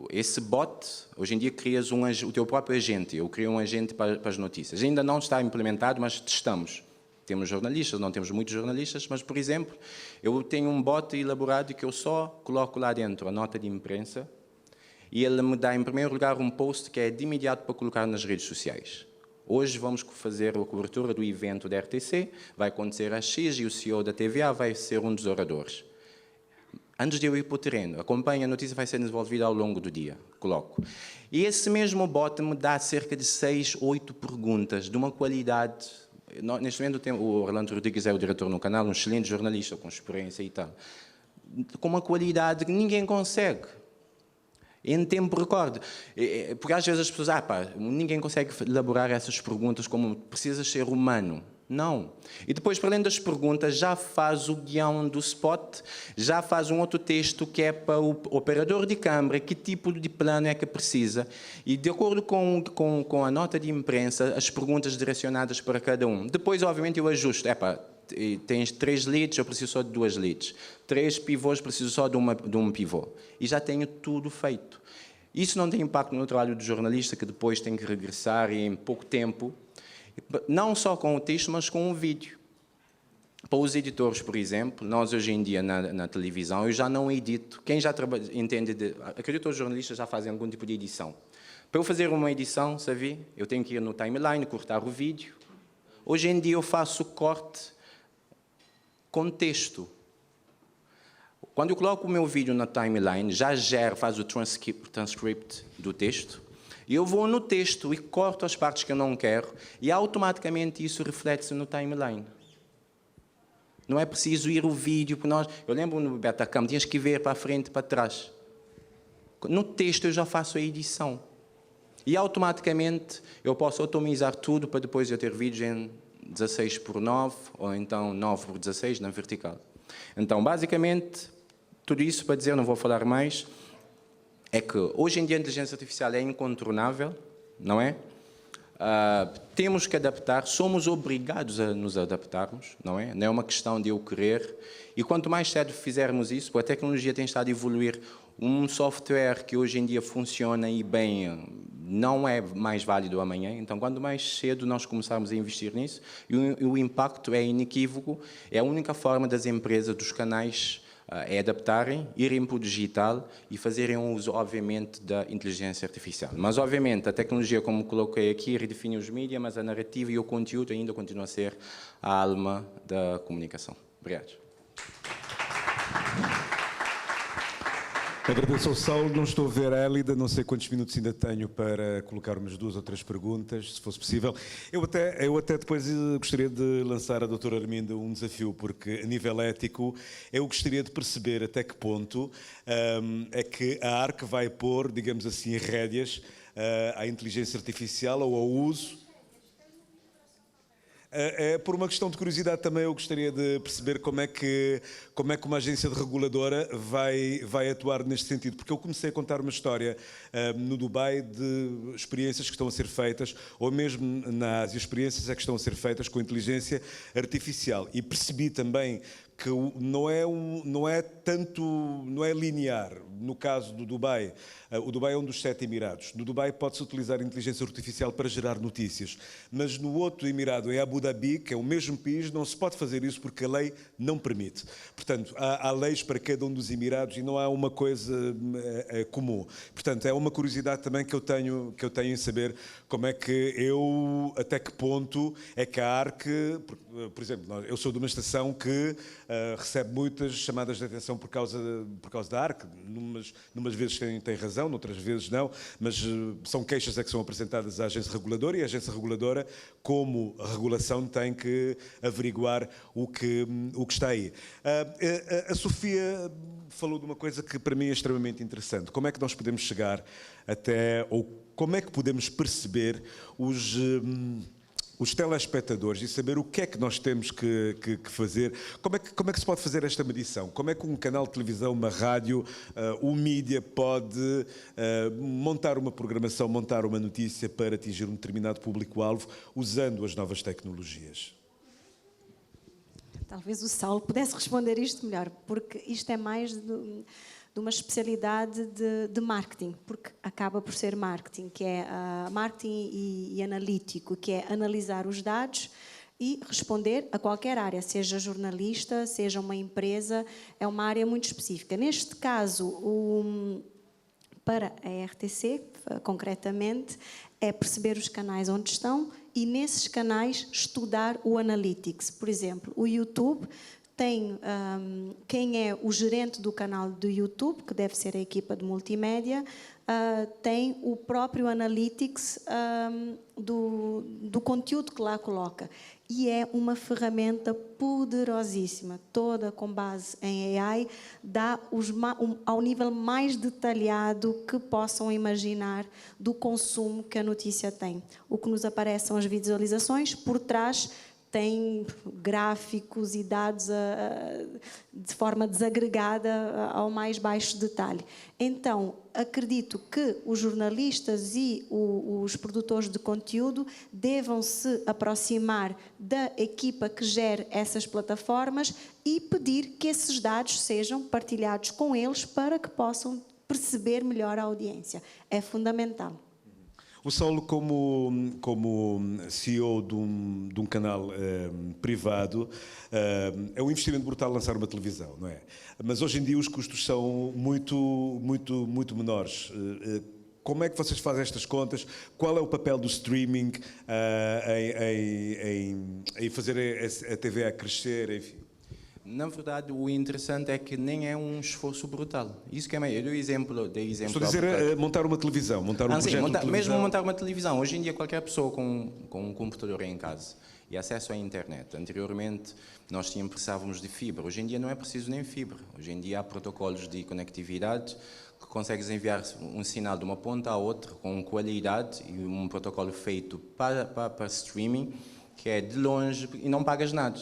Esse bot, hoje em dia crias o teu próprio agente. Eu crio um agente para as notícias. Ainda não está implementado, mas testamos. Temos jornalistas, não temos muitos jornalistas, mas, por exemplo, eu tenho um bot elaborado que eu só coloco lá dentro a nota de imprensa e ele me dá, em primeiro lugar, um post que é de imediato para colocar nas redes sociais. Hoje vamos fazer a cobertura do evento da RTC, vai acontecer às X e o CEO da TVA vai ser um dos oradores. Antes de eu ir para o terreno, acompanha a notícia, vai ser desenvolvida ao longo do dia, coloco. E esse mesmo bot me dá cerca de 6, 8 perguntas de uma qualidade. Neste momento, o Orlando Rodrigues é o diretor no canal, um excelente jornalista, com experiência e tal, com uma qualidade que ninguém consegue, em tempo recorde. Porque às vezes as pessoas, ninguém consegue elaborar essas perguntas como precisas ser humano. Não. E depois, para além das perguntas, já faz o guião do spot, já faz um outro texto que é para o operador de câmara, que tipo de plano é que precisa. E de acordo com a nota de imprensa, as perguntas direcionadas para cada um. Depois, obviamente, eu ajusto. Tens 3 leads, eu preciso só de 2 leads. 3 pivôs, preciso só de um pivô. E já tenho tudo feito. Isso não tem impacto no trabalho do jornalista, que depois tem que regressar e em pouco tempo, não só com o texto, mas com o vídeo. Para os editores, por exemplo, nós hoje em dia na televisão, eu já não edito. Quem já entende acredito que os jornalistas já fazem algum tipo de edição. Para eu fazer uma edição, sabe, eu tenho que ir no timeline, cortar o vídeo. Hoje em dia eu faço corte com texto. Quando eu coloco o meu vídeo na timeline, já gera, faz o transcript do texto, e eu vou no texto e corto as partes que eu não quero, e automaticamente isso reflete-se no timeline. Não é preciso ir o vídeo, porque eu lembro no Betacam, tinhas que ver para a frente e para trás. No texto eu já faço a edição. E automaticamente eu posso automatizar tudo para depois eu ter vídeos em 16:9 ou então 9:16 na vertical. Então, basicamente, tudo isso para dizer, não vou falar mais, é que hoje em dia a inteligência artificial é incontornável, não é? Temos que adaptar, somos obrigados a nos adaptarmos, não é? Não é uma questão de eu querer. E quanto mais cedo fizermos isso, porque a tecnologia tem estado a evoluir, um software que hoje em dia funciona e bem não é mais válido amanhã. Então, quanto mais cedo nós começarmos a investir nisso, e o impacto é inequívoco, é a única forma das empresas, dos canais, é adaptarem, irem para o digital e fazerem uso, obviamente, da inteligência artificial. Mas, obviamente, a tecnologia, como coloquei aqui, redefine os mídias, mas a narrativa e o conteúdo ainda continua a ser a alma da comunicação. Obrigado. Agradeço ao Saulo, não estou a ver a Élida, não sei quantos minutos ainda tenho para colocar umas 2 ou 3 perguntas, se fosse possível. Eu até depois gostaria de lançar à doutora Arminda um desafio, porque a nível ético eu gostaria de perceber até que ponto é que a ARC vai pôr, digamos assim, rédeas à inteligência artificial ou ao uso. Por uma questão de curiosidade também eu gostaria de perceber como é que uma agência de reguladora vai atuar neste sentido, porque eu comecei a contar uma história no Dubai de experiências que estão a ser feitas, ou mesmo na Ásia, experiências que estão a ser feitas com inteligência artificial, e percebi também que não é linear. No caso do Dubai, o Dubai é um dos 7 Emirados. No Dubai pode-se utilizar a inteligência artificial para gerar notícias, mas no outro Emirado, em Abu Dhabi, que é o mesmo país, não se pode fazer isso porque a lei não permite. Portanto, há leis para cada um dos Emirados e não há uma coisa comum. Portanto, é uma curiosidade também que eu tenho em saber como é que até que ponto é que a ARC, por exemplo, eu sou de uma estação que recebe muitas chamadas de atenção por causa da ARC. Numas vezes tem razão, noutras vezes não, mas são queixas que são apresentadas à agência reguladora, e a agência reguladora, como a regulação, tem que averiguar o que está aí. A Sofia falou de uma coisa que para mim é extremamente interessante. Como é que nós podemos chegar ou como é que podemos perceber os telespectadores e saber o que é que nós temos que fazer? Como é que se pode fazer esta medição? Como é que um canal de televisão, uma rádio, um mídia pode montar uma programação, montar uma notícia para atingir um determinado público-alvo usando as novas tecnologias? Talvez o Saulo pudesse responder isto melhor, porque isto é mais de uma especialidade de marketing, porque acaba por ser marketing, que é marketing e analítico, que é analisar os dados e responder a qualquer área, seja jornalista, seja uma empresa, é uma área muito específica. Neste caso, para a RTC, concretamente, é perceber os canais onde estão e, nesses canais, estudar o Analytics. Por exemplo, o YouTube tem quem é o gerente do canal do YouTube, que deve ser a equipa de multimédia, tem o próprio Analytics do conteúdo que lá coloca. E é uma ferramenta poderosíssima, toda com base em AI, dá ao nível mais detalhado que possam imaginar do consumo que a notícia tem. O que nos aparece são as visualizações, por trás tem gráficos e dados de forma desagregada ao mais baixo detalhe. Então, acredito que os jornalistas e os produtores de conteúdo devam se aproximar da equipa que gere essas plataformas e pedir que esses dados sejam partilhados com eles para que possam perceber melhor a audiência. É fundamental. O Saulo, como CEO de um canal privado, é um investimento brutal lançar uma televisão, não é? Mas hoje em dia os custos são muito menores. como é que vocês fazem estas contas? Qual é o papel do streaming em fazer a TV a crescer, enfim? Na verdade, o interessante é que nem é um esforço brutal. Isso que é meio. Eu dei exemplo Estou a dizer montar uma televisão, montar um projeto de televisão. Mesmo montar uma televisão. Hoje em dia, qualquer pessoa com um computador em casa e acesso à internet. Anteriormente, nós precisávamos de fibra. Hoje em dia não é preciso nem fibra. Hoje em dia há protocolos de conectividade que consegues enviar um sinal de uma ponta à outra com qualidade e um protocolo feito para streaming que é de longe e não pagas nada,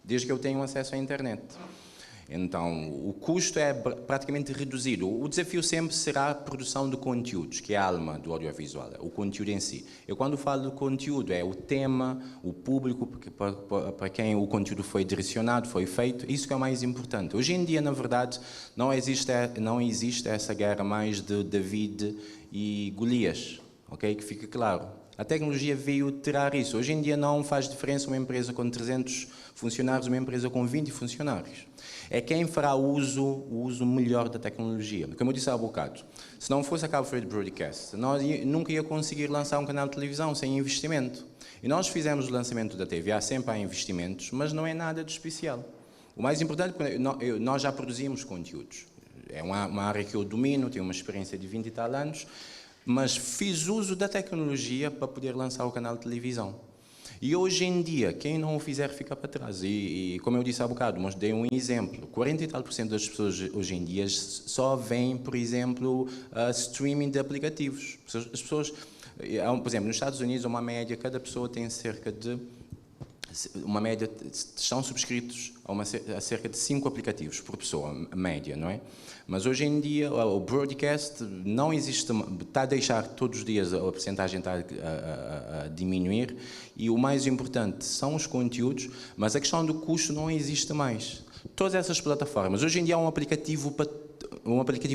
desde que eu tenha acesso à internet. Então, o custo é praticamente reduzido. O desafio sempre será a produção de conteúdos, que é a alma do audiovisual, o conteúdo em si. Eu, quando falo do conteúdo, é o tema, o público para quem o conteúdo foi direcionado, foi feito, isso que é o mais importante. Hoje em dia, na verdade, não existe essa guerra mais de David e Golias, ok? Que fique claro. A tecnologia veio tirar isso. Hoje em dia não faz diferença uma empresa com 300 funcionários, uma empresa com 20 funcionários. É quem fará o uso melhor da tecnologia. Como eu disse há bocado, se não fosse a Cabo Verde Broadcast, nós nunca ia conseguir lançar um canal de televisão sem investimento. E nós fizemos o lançamento da TV, sempre há investimentos, mas não é nada de especial. O mais importante, nós já produzimos conteúdos. É uma área que eu domino, tenho uma experiência de 20 e tal anos, mas fiz uso da tecnologia para poder lançar o canal de televisão. E hoje em dia, quem não o fizer fica para trás. E como eu disse há bocado, mas dei um exemplo, 40 e tal % das pessoas hoje em dia só veem, por exemplo, streaming de aplicativos. As pessoas, por exemplo, nos Estados Unidos, uma média, cada pessoa tem estão subscritos a cerca de 5 aplicativos por pessoa, a média, não é? Mas hoje em dia o broadcast não existe, está a deixar todos os dias, a percentagem está a diminuir e o mais importante são os conteúdos, mas a questão do custo não existe mais. Todas essas plataformas, hoje em dia há um aplicativo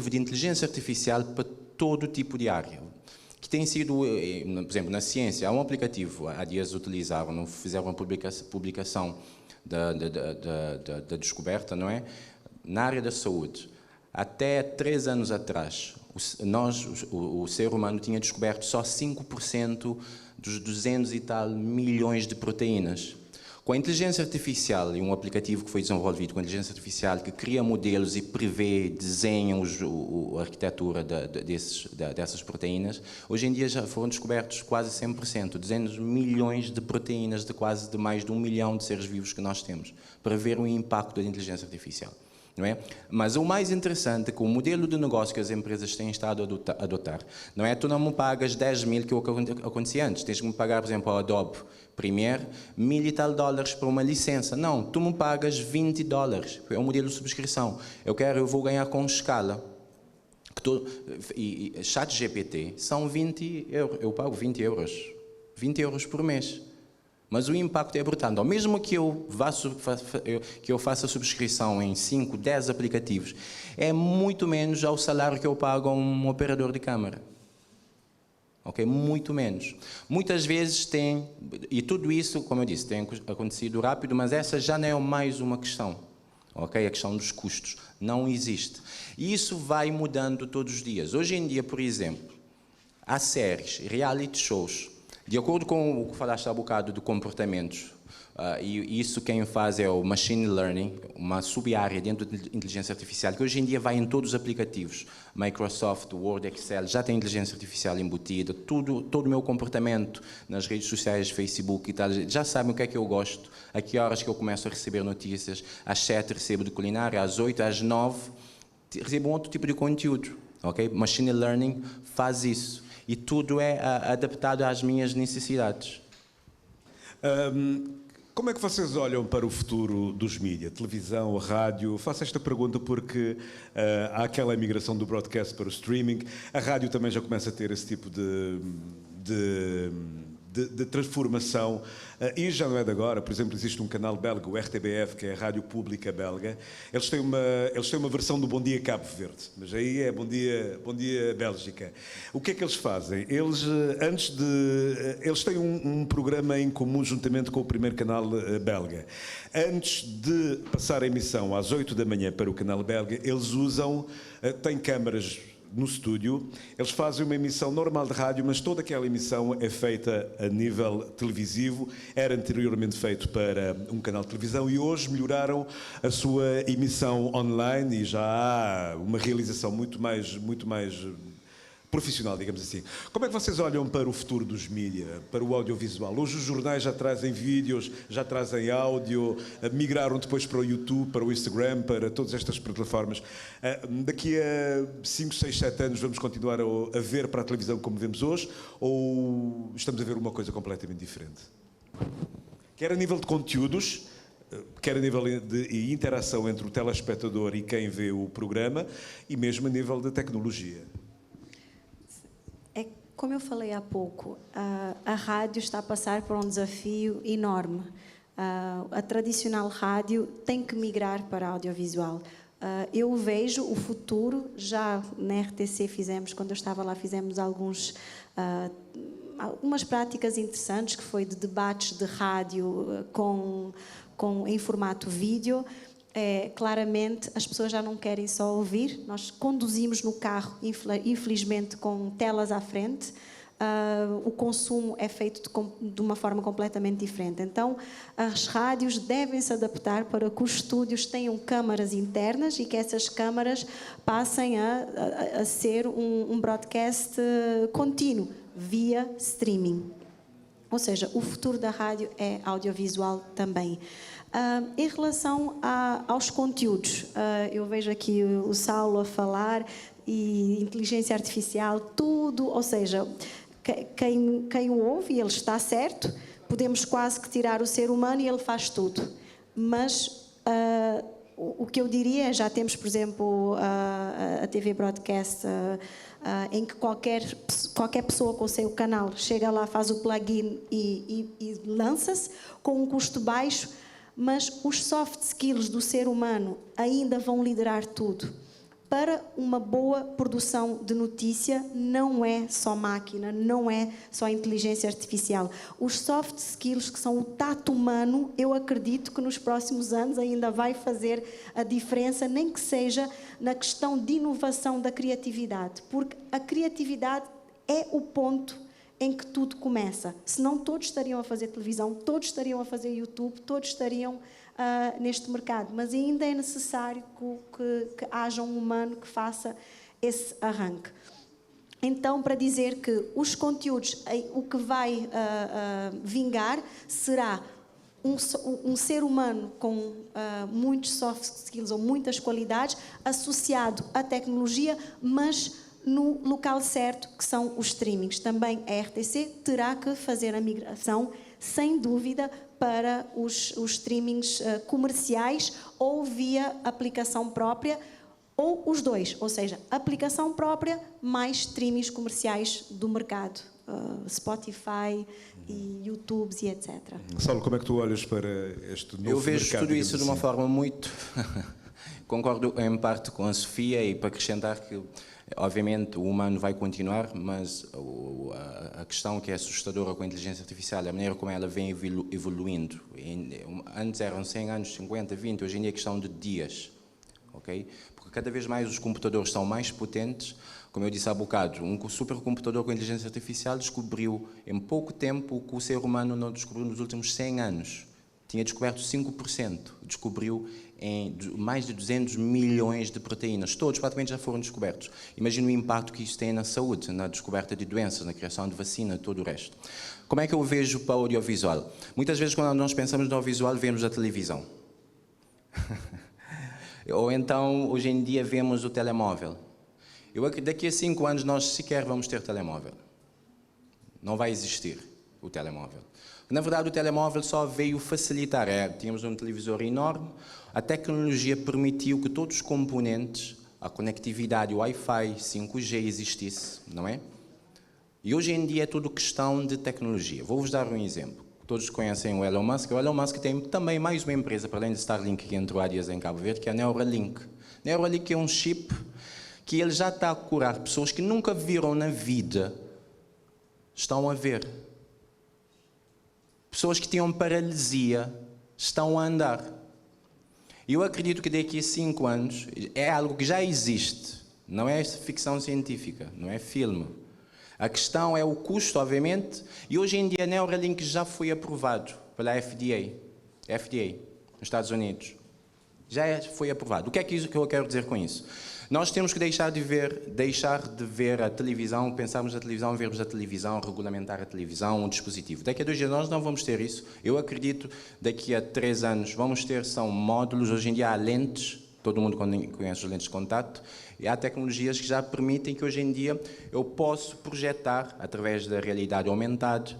de inteligência artificial para todo tipo de área. Que tem sido, por exemplo, na ciência, há um aplicativo, há dias utilizaram, fizeram uma publicação da descoberta, não é? Na área da saúde. Até 3 anos atrás, o ser humano tinha descoberto só 5% dos 200 e tal milhões de proteínas. Com a inteligência artificial e um aplicativo que foi desenvolvido com a inteligência artificial que cria modelos e prevê, desenha a arquitetura dessas proteínas, hoje em dia já foram descobertos quase 100%, 200 milhões de proteínas de mais de 1 milhão de seres vivos que nós temos, para ver o impacto da inteligência artificial. Não é? Mas o mais interessante é que o modelo de negócio que as empresas têm estado a adotar, não é? Tu não me pagas 10 mil que acontecia antes, tens que me pagar, por exemplo, ao Adobe Premiere, $1.000 e tal para uma licença. Não, tu me pagas $20, é um modelo de subscrição. Eu vou ganhar com escala. E ChatGPT são 20 euros, eu pago 20 euros por mês. Mas o impacto é brutal. Então, mesmo que eu faça subscrição em 5, 10 aplicativos, é muito menos ao salário que eu pago a um operador de câmara. Okay? Muito menos. Muitas vezes e tudo isso, como eu disse, tem acontecido rápido, mas essa já não é mais uma questão. Okay? A questão dos custos não existe. E isso vai mudando todos os dias. Hoje em dia, por exemplo, há séries, reality shows. De acordo com o que falaste há bocado de comportamentos, e isso quem faz é o Machine Learning, uma sub-área dentro de inteligência artificial, que hoje em dia vai em todos os aplicativos. Microsoft, Word, Excel, já tem inteligência artificial embutida, todo o meu comportamento nas redes sociais, Facebook e tal, já sabem o que é que eu gosto, a que horas que eu começo a receber notícias, às 7 recebo de culinária, às 8, às 9, recebo um outro tipo de conteúdo. Okay? Machine Learning faz isso. E tudo é adaptado às minhas necessidades. Como é que vocês olham para o futuro dos mídias? Televisão, rádio? Faço esta pergunta porque há aquela migração do broadcast para o streaming. A rádio também já começa a ter esse tipo de transformação. E já não é de agora. Por exemplo, existe um canal belga, o RTBF, que é a Rádio Pública Belga. Eles têm uma versão do Bom Dia Cabo Verde, mas aí é Bom Dia Bélgica. O que é que eles fazem? Eles têm um programa em comum juntamente com o primeiro canal belga. Antes de passar a emissão às 8 da manhã para o canal belga, eles têm câmaras no estúdio, eles fazem uma emissão normal de rádio, mas toda aquela emissão é feita a nível televisivo, era anteriormente feito para um canal de televisão e hoje melhoraram a sua emissão online e já há uma realização muito mais profissional, digamos assim. Como é que vocês olham para o futuro dos mídia, para o audiovisual? Hoje os jornais já trazem vídeos, já trazem áudio, migraram depois para o YouTube, para o Instagram, para todas estas plataformas. Daqui a 5, 6, 7 anos vamos continuar a ver para a televisão como vemos hoje ou estamos a ver uma coisa completamente diferente? Quer a nível de conteúdos, quer a nível de interação entre o telespectador e quem vê o programa e mesmo a nível de tecnologia. Como eu falei há pouco, a rádio está a passar por um desafio enorme. A tradicional rádio tem que migrar para a audiovisual. Eu vejo o futuro, já na RTC quando eu estava lá, fizemos algumas práticas interessantes, que foi de debates de rádio em formato vídeo. Claramente as pessoas já não querem só ouvir, nós conduzimos no carro, infelizmente, com telas à frente, o consumo é feito de uma forma completamente diferente. Então, as rádios devem se adaptar para que os estúdios tenham câmaras internas e que essas câmaras passem a ser um broadcast contínuo, via streaming. Ou seja, o futuro da rádio é audiovisual também. Em relação aos conteúdos, eu vejo aqui o Saulo a falar e inteligência artificial, tudo, ou seja, quem o ouve, ele está certo, podemos quase que tirar o ser humano e ele faz tudo. Mas o que eu diria, já temos, por exemplo, a TV Broadcast, em que qualquer pessoa com o seu canal chega lá, faz o plugin e lança-se com um custo baixo, mas os soft skills do ser humano ainda vão liderar tudo. Para uma boa produção de notícia, não é só máquina, não é só inteligência artificial. Os soft skills, que são o tato humano, eu acredito que nos próximos anos ainda vai fazer a diferença, nem que seja na questão de inovação da criatividade, porque a criatividade é o ponto em que tudo começa. Senão todos estariam a fazer televisão, todos estariam a fazer YouTube, todos estariam neste mercado. Mas ainda é necessário que haja um humano que faça esse arranque. Então, para dizer que os conteúdos, o que vai vingar será um ser humano com muitos soft skills ou muitas qualidades associado à tecnologia, mas no local certo, que são os streamings. Também a RTC terá que fazer a migração, sem dúvida, para os streamings comerciais ou via aplicação própria, ou os dois, ou seja, aplicação própria mais streamings comerciais do mercado, Spotify e YouTube e etc. Saulo, como é que tu olhas para este novo mercado? Eu vejo tudo isso de uma assim? forma muito... Concordo em parte com a Sofia e para acrescentar que, obviamente, o humano vai continuar, mas a questão que é assustadora com a inteligência artificial é a maneira como ela vem evoluindo. Antes eram 100 anos, 50, 20, hoje em dia é questão de dias. Okay? Porque cada vez mais os computadores são mais potentes. Como eu disse há bocado, um supercomputador com inteligência artificial descobriu em pouco tempo o que o ser humano não descobriu nos últimos 100 anos. Tinha descoberto 5%, descobriu em mais de 200 milhões de proteínas. Todos praticamente já foram descobertos. Imagina o impacto que isso tem na saúde, na descoberta de doenças, na criação de vacina, todo o resto. Como é que eu vejo para o audiovisual? Muitas vezes quando nós pensamos no audiovisual, vemos a televisão. Ou então, hoje em dia, vemos o telemóvel. Daqui a 5 anos nós sequer vamos ter telemóvel. Não vai existir o telemóvel. Na verdade, o telemóvel só veio facilitar. Tínhamos um televisor enorme, a tecnologia permitiu que todos os componentes, a conectividade, o Wi-Fi, 5G existisse, não é? E hoje em dia é tudo questão de tecnologia. Vou-vos dar um exemplo. Todos conhecem o Elon Musk. O Elon Musk tem também mais uma empresa, para além de Starlink, que entrou há dias em Cabo Verde, que é a Neuralink. Neuralink é um chip que ele já está a curar pessoas que nunca viram na vida, estão a ver. Pessoas que tinham paralisia estão a andar. Eu acredito que daqui a 5 anos, é algo que já existe, não é ficção científica, não é filme. A questão é o custo, obviamente, e hoje em dia a Neuralink já foi aprovado pela FDA, nos Estados Unidos. Já foi aprovado. O que é que eu quero dizer com isso? Nós temos que deixar de ver a televisão, pensarmos na televisão, vermos a televisão, regulamentar a televisão, um dispositivo. Daqui a 2 dias nós não vamos ter isso. Eu acredito daqui a 3 anos vamos ter, são módulos, hoje em dia há lentes, todo mundo conhece os lentes de contato, e há tecnologias que já permitem que hoje em dia eu posso projetar, através da realidade aumentada,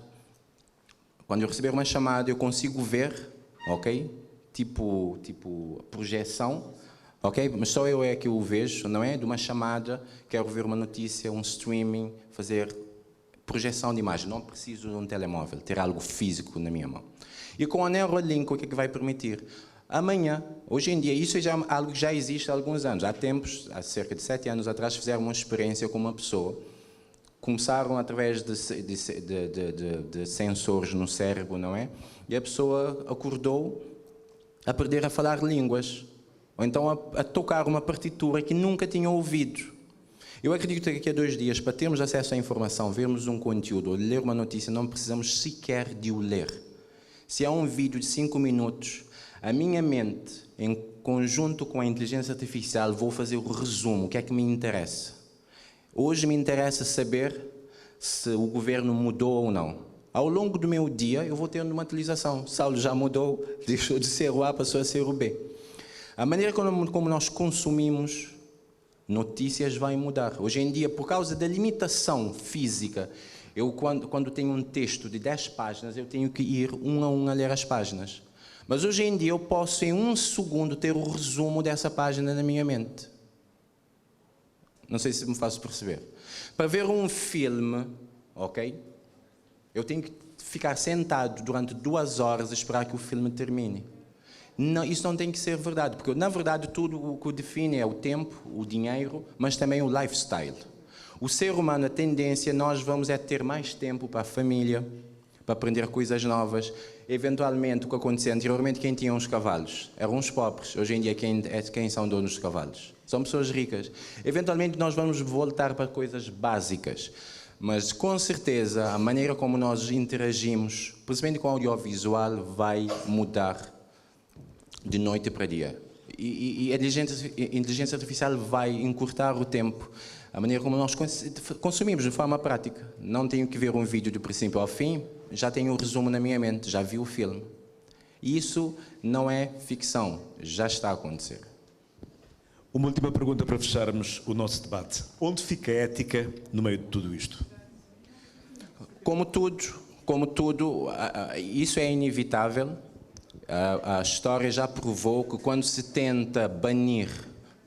quando eu receber uma chamada eu consigo ver, ok? Tipo projeção, ok? Mas só eu é que o vejo, não é? De uma chamada, quero ver uma notícia, um streaming, fazer projeção de imagem. Não preciso de um telemóvel, ter algo físico na minha mão. E com a Neuralink, o que é que vai permitir? Amanhã, hoje em dia, isso é já algo que já existe há alguns anos. Há tempos, há cerca de 7 anos atrás, fizeram uma experiência com uma pessoa. Começaram através de sensores no cérebro, não é? E a pessoa acordou a perder a falar línguas. Ou então a tocar uma partitura que nunca tinha ouvido. Eu acredito que daqui a 2 dias, para termos acesso à informação, vermos um conteúdo ou ler uma notícia, não precisamos sequer de o ler. Se há um vídeo de 5 minutos, a minha mente, em conjunto com a inteligência artificial, vou fazer o resumo, o que é que me interessa. Hoje me interessa saber se o governo mudou ou não. Ao longo do meu dia, eu vou tendo uma atualização. Saulo já mudou, deixou de ser o A, passou a ser o B. A maneira como nós consumimos notícias vai mudar. Hoje em dia, por causa da limitação física, eu quando tenho um texto de 10 páginas, eu tenho que ir um a um a ler as páginas. Mas hoje em dia eu posso, em 1 segundo, ter o resumo dessa página na minha mente. Não sei se me faço perceber. Para ver um filme, ok? Eu tenho que ficar sentado durante 2 horas a esperar que o filme termine. Não, isso não tem que ser verdade, porque na verdade tudo o que define é o tempo, o dinheiro, mas também o lifestyle. O ser humano, a tendência, nós vamos ter mais tempo para a família, para aprender coisas novas. Eventualmente, o que acontecia anteriormente, quem tinha os cavalos? Eram os pobres. Hoje em dia, quem são donos dos cavalos? São pessoas ricas. Eventualmente, nós vamos voltar para coisas básicas. Mas, com certeza, a maneira como nós interagimos, principalmente com o audiovisual, vai mudar de noite para dia. E a inteligência artificial vai encurtar o tempo, a maneira como nós consumimos de forma prática. Não tenho que ver um vídeo do princípio ao fim, já tenho o resumo na minha mente, já vi o filme. Isso não é ficção, já está a acontecer. Uma última pergunta para fecharmos o nosso debate. Onde fica a ética no meio de tudo isto? Como tudo, isso é inevitável. A história já provou que quando se tenta banir,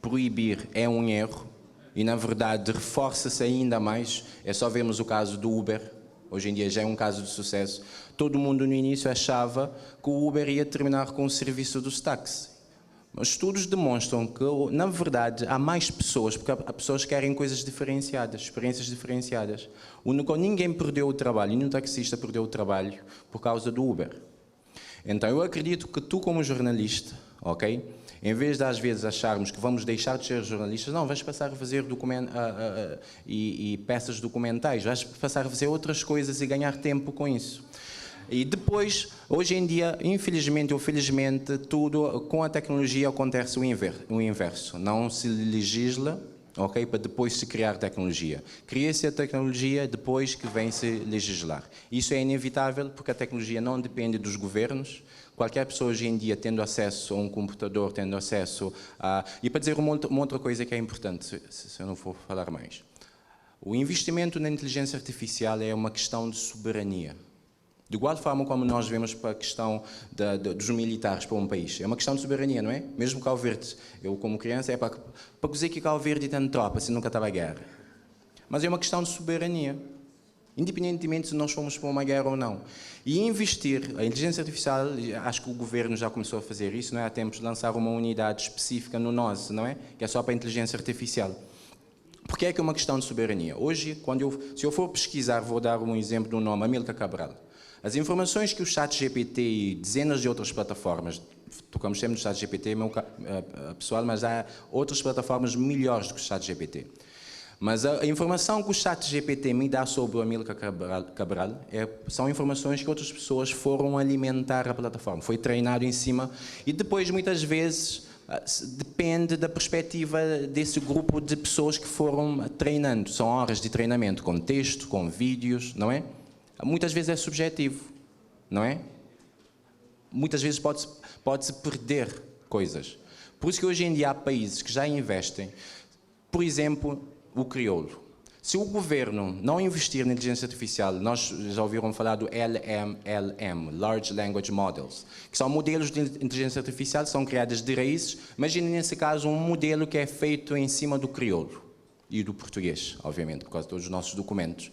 proibir, é um erro. E, na verdade, reforça-se ainda mais. É só vermos o caso do Uber. Hoje em dia já é um caso de sucesso. Todo mundo no início achava que o Uber ia terminar com o serviço dos táxis. Mas estudos demonstram que, na verdade, há mais pessoas, porque as pessoas querem coisas diferenciadas, experiências diferenciadas. Ninguém perdeu o trabalho, nenhum taxista perdeu o trabalho por causa do Uber. Então, eu acredito que tu, como jornalista, ok? Em vez de, às vezes, acharmos que vamos deixar de ser jornalistas, não, vais passar a fazer peças documentais, vais passar a fazer outras coisas e ganhar tempo com isso. E depois, hoje em dia, infelizmente ou felizmente, tudo com a tecnologia acontece o inverso. Não se legisla, ok, para depois se criar tecnologia. Cria-se a tecnologia depois que vem-se legislar. Isso é inevitável porque a tecnologia não depende dos governos. Qualquer pessoa hoje em dia tendo acesso a um computador, tendo acesso a... E para dizer uma outra coisa que é importante, se eu não for falar mais. O investimento na inteligência artificial é uma questão de soberania. De igual forma como nós vemos para a questão dos militares para um país. É uma questão de soberania, não é? Mesmo Cabo Verde, eu como criança, é para dizer que Cabo Verde tem tropa, se nunca estava a guerra. Mas é uma questão de soberania. Independentemente se nós fomos para uma guerra ou não. E investir, a inteligência artificial, acho que o governo já começou a fazer isso, não é? Há tempos de lançar uma unidade específica no NOS, não é? Que é só para a inteligência artificial. Porque é que é uma questão de soberania? Hoje, se eu for pesquisar, vou dar um exemplo do nome, Amílcar Cabral. As informações que o ChatGPT e dezenas de outras plataformas, tocamos sempre no ChatGPT, pessoal, mas há outras plataformas melhores do que o ChatGPT. Mas a informação que o ChatGPT me dá sobre o Amílcar Cabral são informações que outras pessoas foram alimentar a plataforma. Foi treinado em cima e depois, muitas vezes, depende da perspectiva desse grupo de pessoas que foram treinando. São horas de treinamento com texto, com vídeos, não é? Muitas vezes é subjetivo, não é? Muitas vezes pode-se perder coisas. Por isso que hoje em dia há países que já investem, por exemplo, o crioulo. Se o governo não investir na inteligência artificial, nós já ouviram falar do LLM, Large Language Models, que são modelos de inteligência artificial que são criados de raízes. Imagine, nesse caso, um modelo que é feito em cima do crioulo e do português, obviamente, por causa de todos os nossos documentos.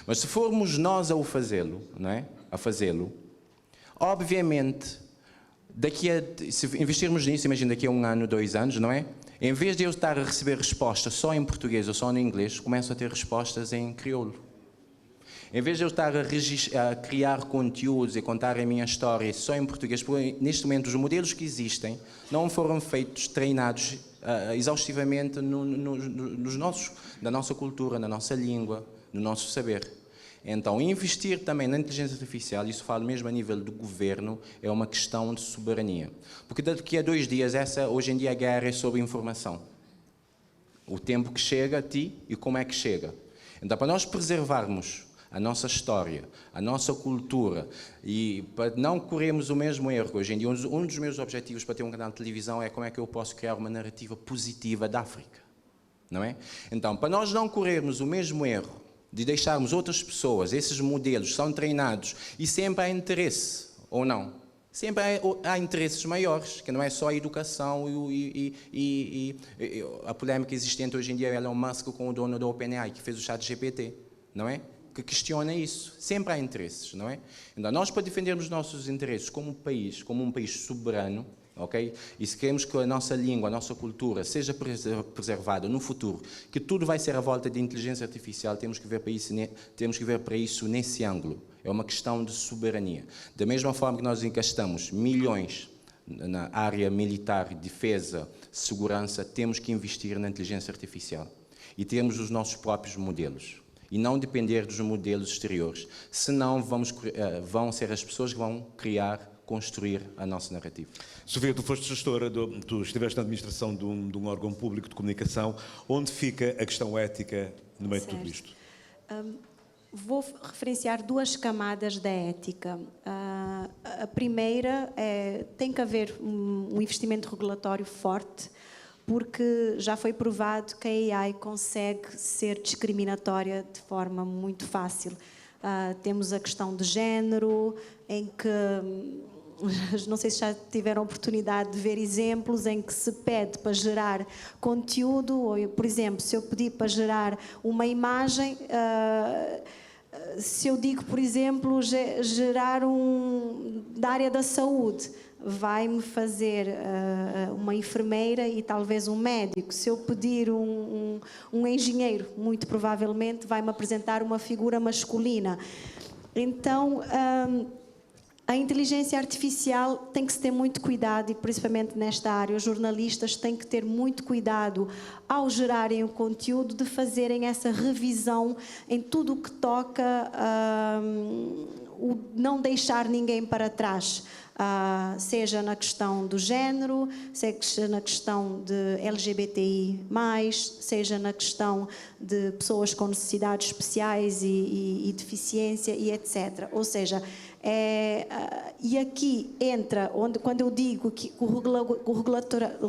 Mas se formos nós a fazê-lo, não é? A fazê-lo, obviamente, se investirmos nisso, imagina daqui a 1 ano, 2 anos, não é? Em vez de eu estar a receber respostas só em português ou só em inglês, começo a ter respostas em crioulo. Em vez de eu estar a criar conteúdos e contar a minha história só em português, porque neste momento os modelos que existem não foram feitos, treinados exaustivamente na nossa cultura, na nossa língua, no nosso saber. Então, investir também na inteligência artificial, isso falo mesmo a nível do governo, é uma questão de soberania. Porque daqui a 2 dias, hoje em dia a guerra é sobre informação. O tempo que chega a ti e como é que chega. Então, para nós preservarmos a nossa história, a nossa cultura, e para não corrermos o mesmo erro, hoje em dia um dos meus objetivos para ter um canal de televisão é como é que eu posso criar uma narrativa positiva da África. Não é? Então, para nós não corrermos o mesmo erro, de deixarmos outras pessoas, esses modelos são treinados e sempre há interesse, ou não? Sempre há interesses maiores, que não é só a educação e a polêmica existente hoje em dia, Elon Musk com o dono da OpenAI, que fez o ChatGPT, não é? Que questiona isso. Sempre há interesses, não é? Então, nós, para defendermos os nossos interesses como um país soberano, ok? E se queremos que a nossa língua, a nossa cultura seja preservada no futuro, que tudo vai ser à volta de inteligência artificial, temos que ver para isso nesse ângulo. É uma questão de soberania. Da mesma forma que nós encastamos milhões na área militar, defesa, segurança, temos que investir na inteligência artificial. E termos os nossos próprios modelos. E não depender dos modelos exteriores. Senão vão ser as pessoas que vão construir a nossa narrativa. Sofia, tu foste gestora, tu estiveste na administração de um órgão público de comunicação. Onde fica a questão ética no meio de tudo isto? Vou referenciar 2 camadas da ética. A primeira tem que haver um investimento regulatório forte, porque já foi provado que a AI consegue ser discriminatória de forma muito fácil. Temos a questão de género, em que, não sei se já tiveram a oportunidade de ver exemplos em que se pede para gerar conteúdo, ou, por exemplo, se eu pedir para gerar uma imagem, se eu digo, por exemplo, gerar da área da saúde, vai-me fazer uma enfermeira e talvez um médico. Se eu pedir um engenheiro, muito provavelmente vai-me apresentar uma figura masculina. Então, a inteligência artificial tem que se ter muito cuidado, e principalmente nesta área, os jornalistas têm que ter muito cuidado ao gerarem o conteúdo, de fazerem essa revisão em tudo o que toca não deixar ninguém para trás. Seja na questão do género, seja na questão de LGBTI+, seja na questão de pessoas com necessidades especiais e deficiência e etc. Ou seja, e aqui entra, quando eu digo que o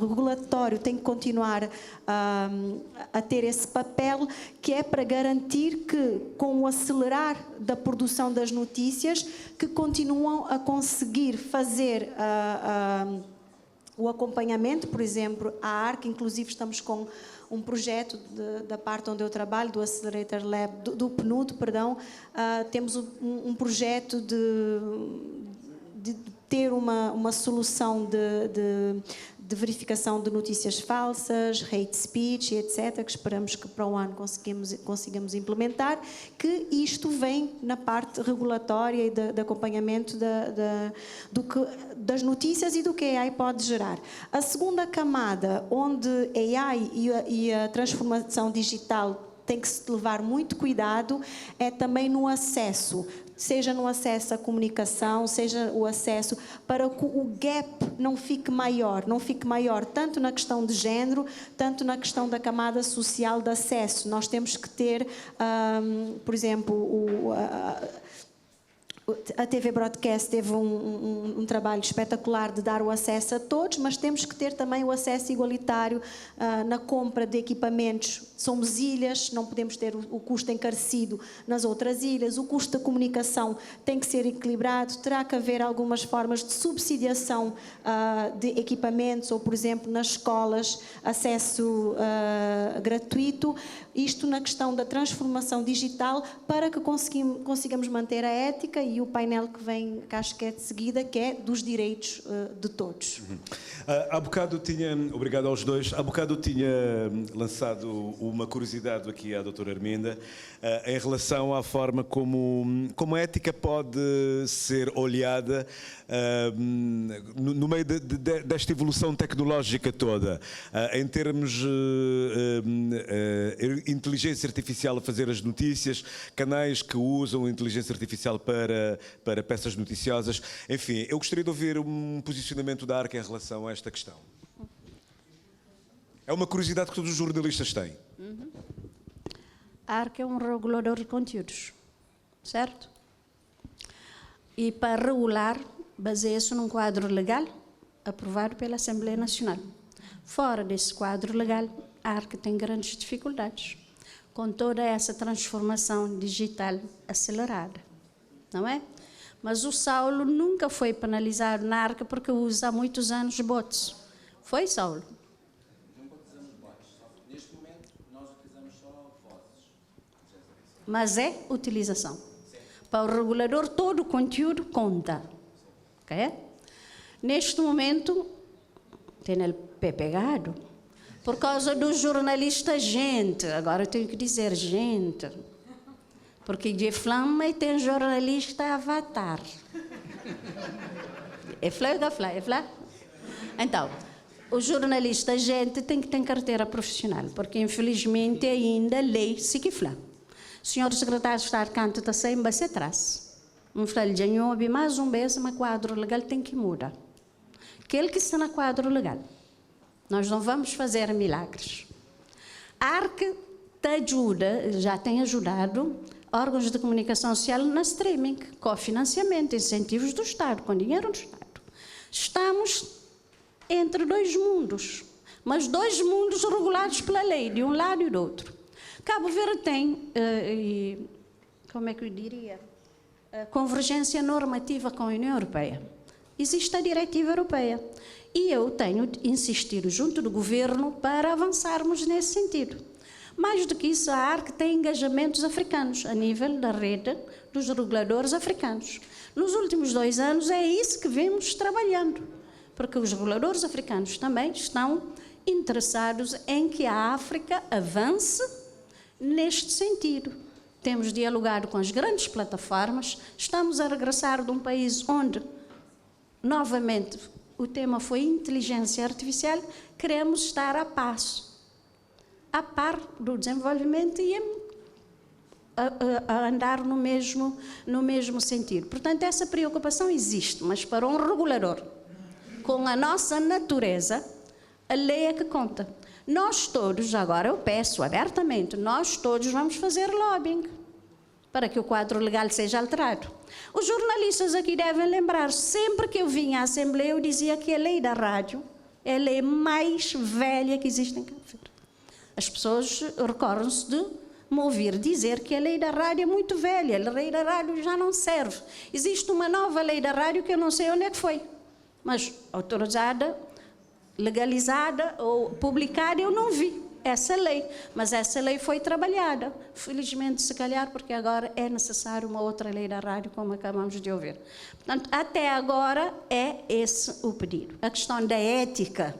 regulatório tem que continuar a ter esse papel, que é para garantir que, com o acelerar da produção das notícias, que continuam a conseguir fazer o acompanhamento. Por exemplo, a ARC, inclusive estamos com um projeto da parte onde eu trabalho, do Accelerator Lab, do PNUD, perdão, temos um projeto de ter uma solução de de verificação de notícias falsas, hate speech, etc., que esperamos que para o ano consigamos implementar, que isto vem na parte regulatória e de acompanhamento das notícias e do que a AI pode gerar. A segunda camada, onde a AI e a transformação digital tem que se levar muito cuidado, é também no acesso, seja no acesso à comunicação, seja o acesso para que o gap não fique maior tanto na questão de género, tanto na questão da camada social de acesso. Nós temos que ter, por exemplo, a TV Broadcast teve um trabalho espetacular de dar o acesso a todos, mas temos que ter também o acesso igualitário na compra de equipamentos. Somos ilhas, não podemos ter o custo encarecido nas outras ilhas, o custo da comunicação tem que ser equilibrado, terá que haver algumas formas de subsidiação de equipamentos, ou, por exemplo, nas escolas, acesso gratuito. Isto na questão da transformação digital, para que consigamos manter a ética, e o painel que vem, que acho que é de seguida, que é dos direitos de todos. Há bocado obrigado aos dois, há bocado tinha lançado uma curiosidade aqui à doutora Arminda em relação à forma como a ética pode ser olhada no meio desta evolução tecnológica toda, em termos inteligência artificial a fazer as notícias, canais que usam inteligência artificial para peças noticiosas. Enfim, eu gostaria de ouvir um posicionamento da ARC em relação a esta questão. É uma curiosidade que todos os jornalistas têm. A ARC é um regulador de conteúdos, certo? E para regular, baseia-se num quadro legal aprovado pela Assembleia Nacional. Fora desse quadro legal, a ARC tem grandes dificuldades com toda essa transformação digital acelerada, não é? Mas o Saulo nunca foi penalizado na ARC porque usa há muitos anos bots. Foi, Saulo? Nunca utilizamos bots. Neste momento, nós utilizamos só vozes. Mas é utilização. Sim. Para o regulador, todo o conteúdo conta. Ok? Neste momento, tem ele pegado. Por causa do jornalista gente, agora eu tenho que dizer gente, porque de flama e tem jornalista avatar. É flá ou flá? É flá? Então, o jornalista gente tem que ter carteira profissional, porque infelizmente ainda a lei se que flá. O senhor secretário de Estado canto está sem base atrás. Um flá de novo, mais um vez, mas quadro legal tem que mudar. Aquele que está no quadro legal. Nós não vamos fazer milagres. A ARC te ajuda, já tem ajudado órgãos de comunicação social na streaming, cofinanciamento, incentivos do Estado, com dinheiro do Estado. Estamos entre dois mundos, mas dois mundos regulados pela lei, de um lado e do outro. Cabo Verde tem, como é que eu diria, convergência normativa com a União Europeia. Existe a diretiva europeia. E eu tenho insistido junto do governo para avançarmos nesse sentido. Mais do que isso, a ARC tem engajamentos africanos, a nível da rede dos reguladores africanos. Nos últimos 2 anos é isso que vemos trabalhando, porque os reguladores africanos também estão interessados em que a África avance neste sentido. Temos dialogado com as grandes plataformas, estamos a regressar de um país onde, novamente, o tema foi inteligência artificial, queremos estar a par do desenvolvimento e a andar no mesmo sentido. Portanto, essa preocupação existe, mas para um regulador, com a nossa natureza, a lei é que conta. Nós todos, agora eu peço abertamente, nós todos vamos fazer lobbying para que o quadro legal seja alterado. Os jornalistas aqui devem lembrar, sempre que eu vinha à Assembleia, eu dizia que a lei da rádio é a lei mais velha que existe em Cabo Verde. As pessoas recordam-se de me ouvir dizer que a lei da rádio é muito velha, a lei da rádio já não serve. Existe uma nova lei da rádio que eu não sei onde é que foi, mas autorizada, legalizada ou publicada eu não vi essa lei, mas essa lei foi trabalhada, felizmente, se calhar, porque agora é necessário uma outra lei da rádio, como acabamos de ouvir. Portanto, até agora é esse o pedido. A questão da ética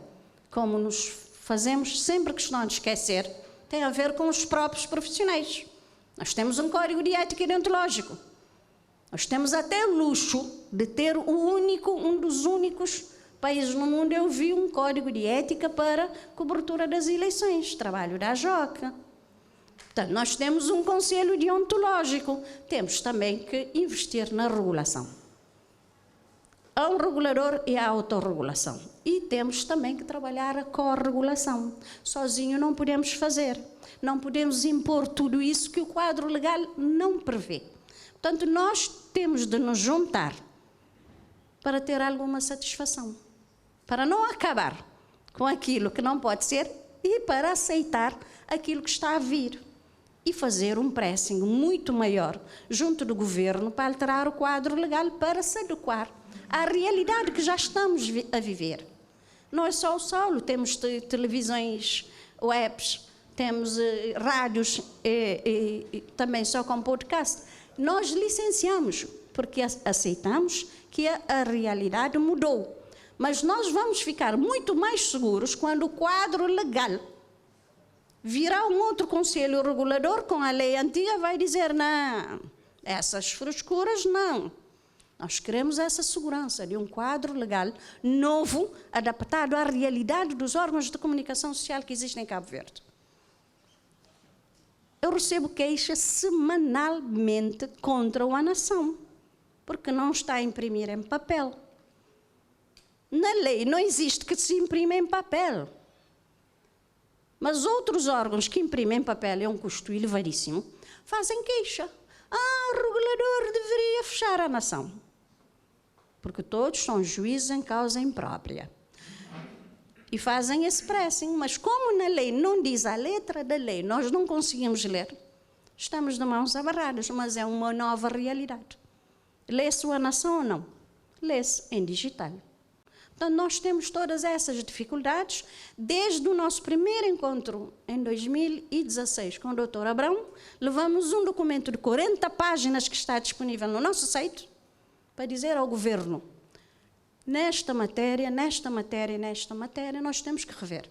como nos fazemos sempre questão de esquecer, tem a ver com os próprios profissionais. Nós temos um código de ética e deontológico. Nós temos até o luxo de ter um dos únicos países no mundo, eu vi um código de ética para cobertura das eleições, trabalho da JOC. Portanto, nós temos um conselho deontológico, temos também que investir na regulação. Há um regulador e a autorregulação. E temos também que trabalhar a corregulação. Sozinho não podemos fazer. Não podemos impor tudo isso que o quadro legal não prevê. Portanto, nós temos de nos juntar para ter alguma satisfação. Para não acabar com aquilo que não pode ser e para aceitar aquilo que está a vir. E fazer um pressing muito maior junto do governo para alterar o quadro legal para se adequar à realidade que já estamos a viver. Não é só o solo, temos televisões, webs, temos rádios e também só com podcast. Nós licenciamos, porque aceitamos que a realidade mudou. Mas nós vamos ficar muito mais seguros quando o quadro legal virá um outro conselho regulador com a lei antiga, vai dizer, não, essas frescuras não. Nós queremos essa segurança de um quadro legal novo, adaptado à realidade dos órgãos de comunicação social que existem em Cabo Verde. Eu recebo queixas semanalmente contra a nação, porque não está a imprimir em papel. Na lei não existe que se imprima em papel. Mas outros órgãos que imprimem em papel é um custo elevadíssimo, fazem queixa. O regulador deveria fechar a nação. Porque todos são juízes em causa imprópria. E fazem esse pressing. Mas como na lei não diz a letra da lei, nós não conseguimos ler, estamos de mãos abarradas, mas é uma nova realidade. Lê-se a nação ou não? Lê-se em digital. Então, nós temos todas essas dificuldades. Desde o nosso primeiro encontro, em 2016, com o Dr. Abrão, levamos um documento de 40 páginas que está disponível no nosso site para dizer ao governo, nesta matéria, nesta matéria e nesta matéria, nós temos que rever.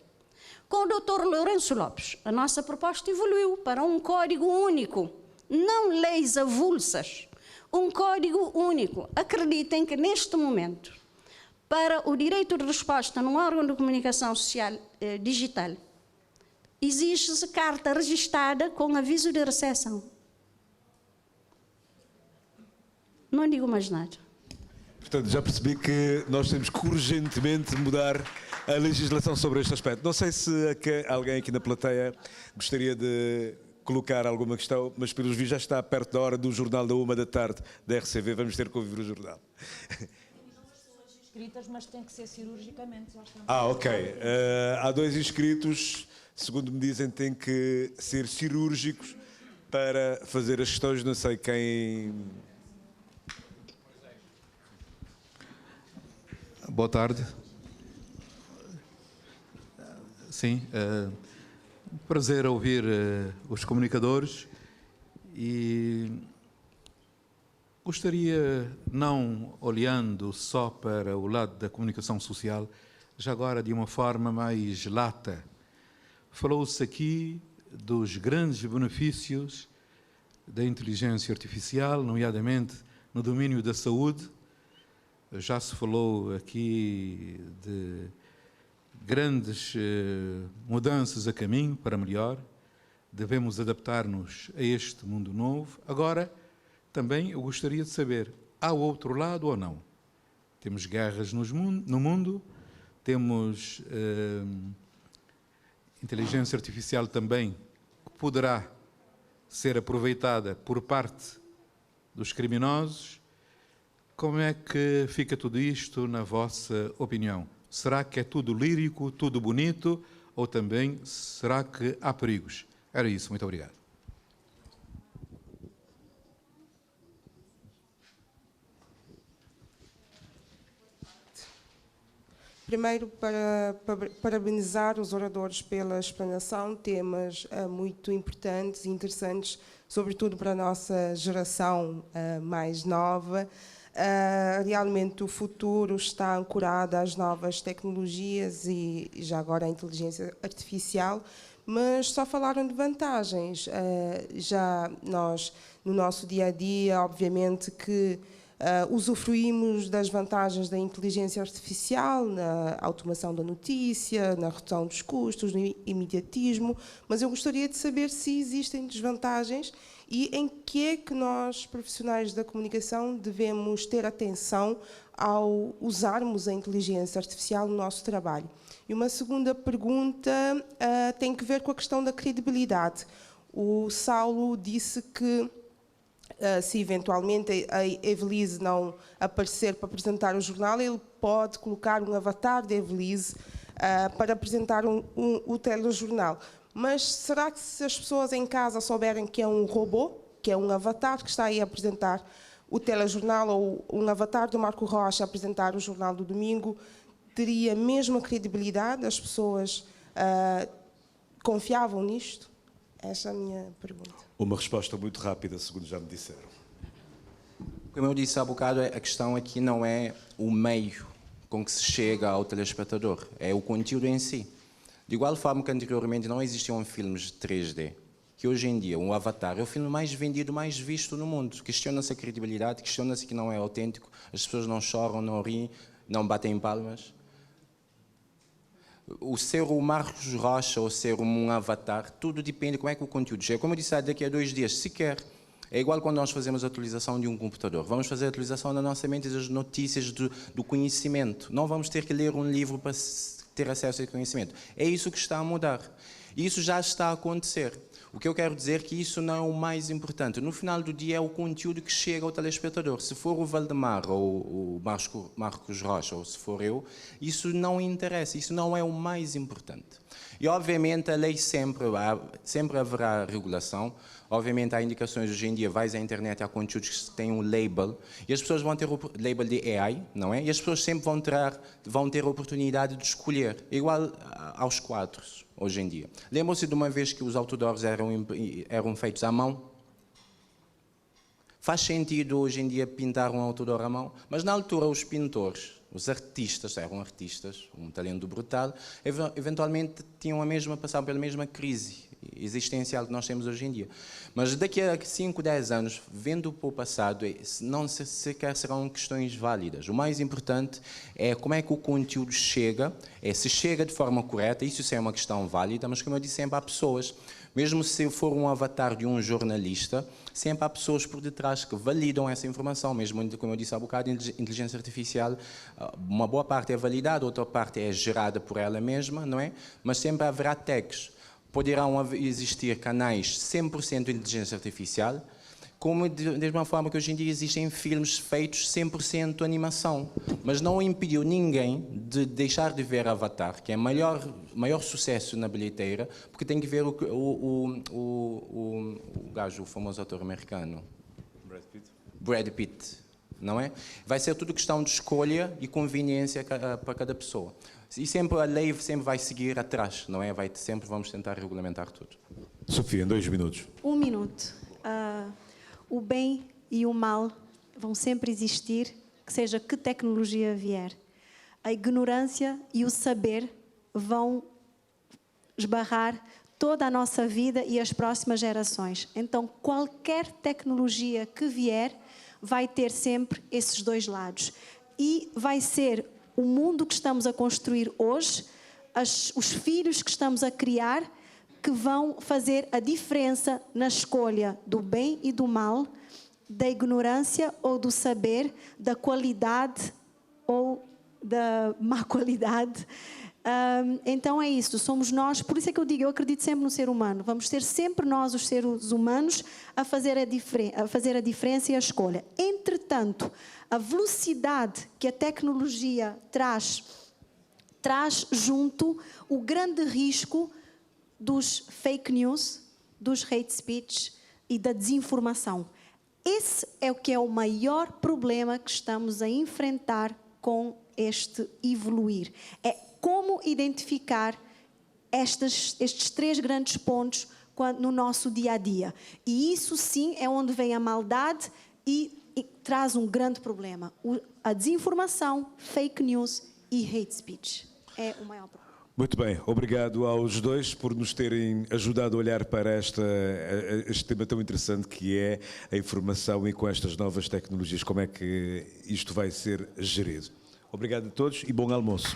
Com o Dr. Lourenço Lopes, a nossa proposta evoluiu para um código único, não leis avulsas, um código único. Acreditem que, neste momento, para o direito de resposta num órgão de comunicação social digital, exige-se carta registada com aviso de recepção. Não digo mais nada. Portanto, já percebi que nós temos que urgentemente mudar a legislação sobre este aspecto. Não sei se alguém aqui na plateia gostaria de colocar alguma questão, mas pelos vistos já está perto da hora do jornal da 13h da RCV. Vamos ter que ouvir o jornal. Inscritas, mas tem que ser cirurgicamente. Ok. Há 2 inscritos, segundo me dizem, têm que ser cirúrgicos para fazer as questões. Não sei quem. Boa tarde. Sim, prazer ouvir os comunicadores e gostaria, não olhando só para o lado da comunicação social, já agora de uma forma mais lata. Falou-se aqui dos grandes benefícios da inteligência artificial, nomeadamente no domínio da saúde. Já se falou aqui de grandes mudanças a caminho para melhor. Devemos adaptar-nos a este mundo novo. Agora, também eu gostaria de saber, há outro lado ou não? Temos guerras no mundo, temos inteligência artificial também que poderá ser aproveitada por parte dos criminosos. Como é que fica tudo isto na vossa opinião? Será que é tudo lírico, tudo bonito, ou também será que há perigos? Era isso, muito obrigado. Primeiro, para parabenizar os oradores pela explanação, temas muito importantes e interessantes, sobretudo para a nossa geração mais nova. Realmente o futuro está ancorado às novas tecnologias e já agora à inteligência artificial, mas só falaram de vantagens. Já nós, no nosso dia-a-dia, obviamente que usufruímos das vantagens da inteligência artificial, na automação da notícia, na redução dos custos, no imediatismo, mas eu gostaria de saber se existem desvantagens e em que é que nós, profissionais da comunicação, devemos ter atenção ao usarmos a inteligência artificial no nosso trabalho. E uma segunda pergunta tem que ver com a questão da credibilidade. O Saulo disse que se eventualmente a Evelise não aparecer para apresentar o jornal, ele pode colocar um avatar de Evelise para apresentar o telejornal. Mas será que se as pessoas em casa souberem que é um robô, que é um avatar que está aí a apresentar o telejornal, ou um avatar do Marco Rocha a apresentar o Jornal do Domingo, teria a mesma credibilidade? As pessoas confiavam nisto? Essa é a minha pergunta. Uma resposta muito rápida, segundo já me disseram. Como eu disse há bocado, a questão aqui não é o meio com que se chega ao telespectador, é o conteúdo em si. De igual forma que anteriormente não existiam filmes de 3D, que hoje em dia um Avatar é o filme mais vendido, mais visto no mundo. Questiona-se a credibilidade, questiona-se que não é autêntico, as pessoas não choram, não riem, não batem palmas. O ser o Marcos Rocha ou ser um avatar, tudo depende de como é que o conteúdo chega. Como eu disse, daqui a 2 dias, sequer. É igual quando nós fazemos a atualização de um computador. Vamos fazer a atualização da nossa mente das notícias do conhecimento. Não vamos ter que ler um livro para ter acesso a esse conhecimento. É isso que está a mudar. E isso já está a acontecer. O que eu quero dizer é que isso não é o mais importante. No final do dia é o conteúdo que chega ao telespectador. Se for o Valdemar ou o Marcos Rocha, ou se for eu, isso não interessa, isso não é o mais importante. E obviamente a lei sempre haverá regulação. Obviamente há indicações, hoje em dia vais à internet, há conteúdos que têm um label, e as pessoas vão ter o label de AI, não é? E as pessoas sempre vão ter a oportunidade de escolher, igual aos quadros, hoje em dia. Lembram-se de uma vez que os outdoors eram feitos à mão? Faz sentido hoje em dia pintar um outdoor à mão, mas na altura os pintores, os artistas, eram artistas, um talento brutal, eventualmente passavam pela mesma crise existencial que nós temos hoje em dia. Mas daqui a 5, 10 anos, vendo para o passado, não sequer serão questões válidas. O mais importante é como é que o conteúdo chega, se chega de forma correta, isso é uma questão válida, mas como eu disse, sempre há pessoas, mesmo se for um avatar de um jornalista, sempre há pessoas por detrás que validam essa informação, mesmo como eu disse há bocado, inteligência artificial, uma boa parte é validada, outra parte é gerada por ela mesma, não é? Mas sempre haverá tags. Poderão existir canais 100% de inteligência artificial, como da mesma forma que hoje em dia existem filmes feitos 100% animação. Mas não impediu ninguém de deixar de ver Avatar, que é o maior sucesso na bilheteira, porque tem que ver o gajo, o famoso ator americano. Brad Pitt, não é? Vai ser tudo questão de escolha e conveniência para cada pessoa. E sempre a lei sempre vai seguir atrás, não é? Sempre vamos tentar regulamentar tudo. Sofia, em 2 minutos. 1 minuto. O bem e o mal vão sempre existir, que seja que tecnologia vier. A ignorância e o saber vão esbarrar toda a nossa vida e as próximas gerações. Então, qualquer tecnologia que vier vai ter sempre esses 2 lados. E vai ser o mundo que estamos a construir hoje, os filhos que estamos a criar, que vão fazer a diferença na escolha do bem e do mal, da ignorância ou do saber, da qualidade ou da má qualidade. Então é isso, somos nós, por isso é que eu digo, eu acredito sempre no ser humano, vamos ser sempre nós, os seres humanos, a fazer a diferença e a escolha. Entretanto, a velocidade que a tecnologia traz junto o grande risco dos fake news, dos hate speech e da desinformação. Esse é o que é o maior problema que estamos a enfrentar com este evoluir. É como identificar estes 3 grandes pontos no nosso dia a dia. E isso sim é onde vem a maldade e traz um grande problema. A desinformação, fake news e hate speech. É o maior problema. Muito bem, obrigado aos dois por nos terem ajudado a olhar para este tema tão interessante que é a informação e com estas novas tecnologias, como é que isto vai ser gerido. Obrigado a todos e bom almoço.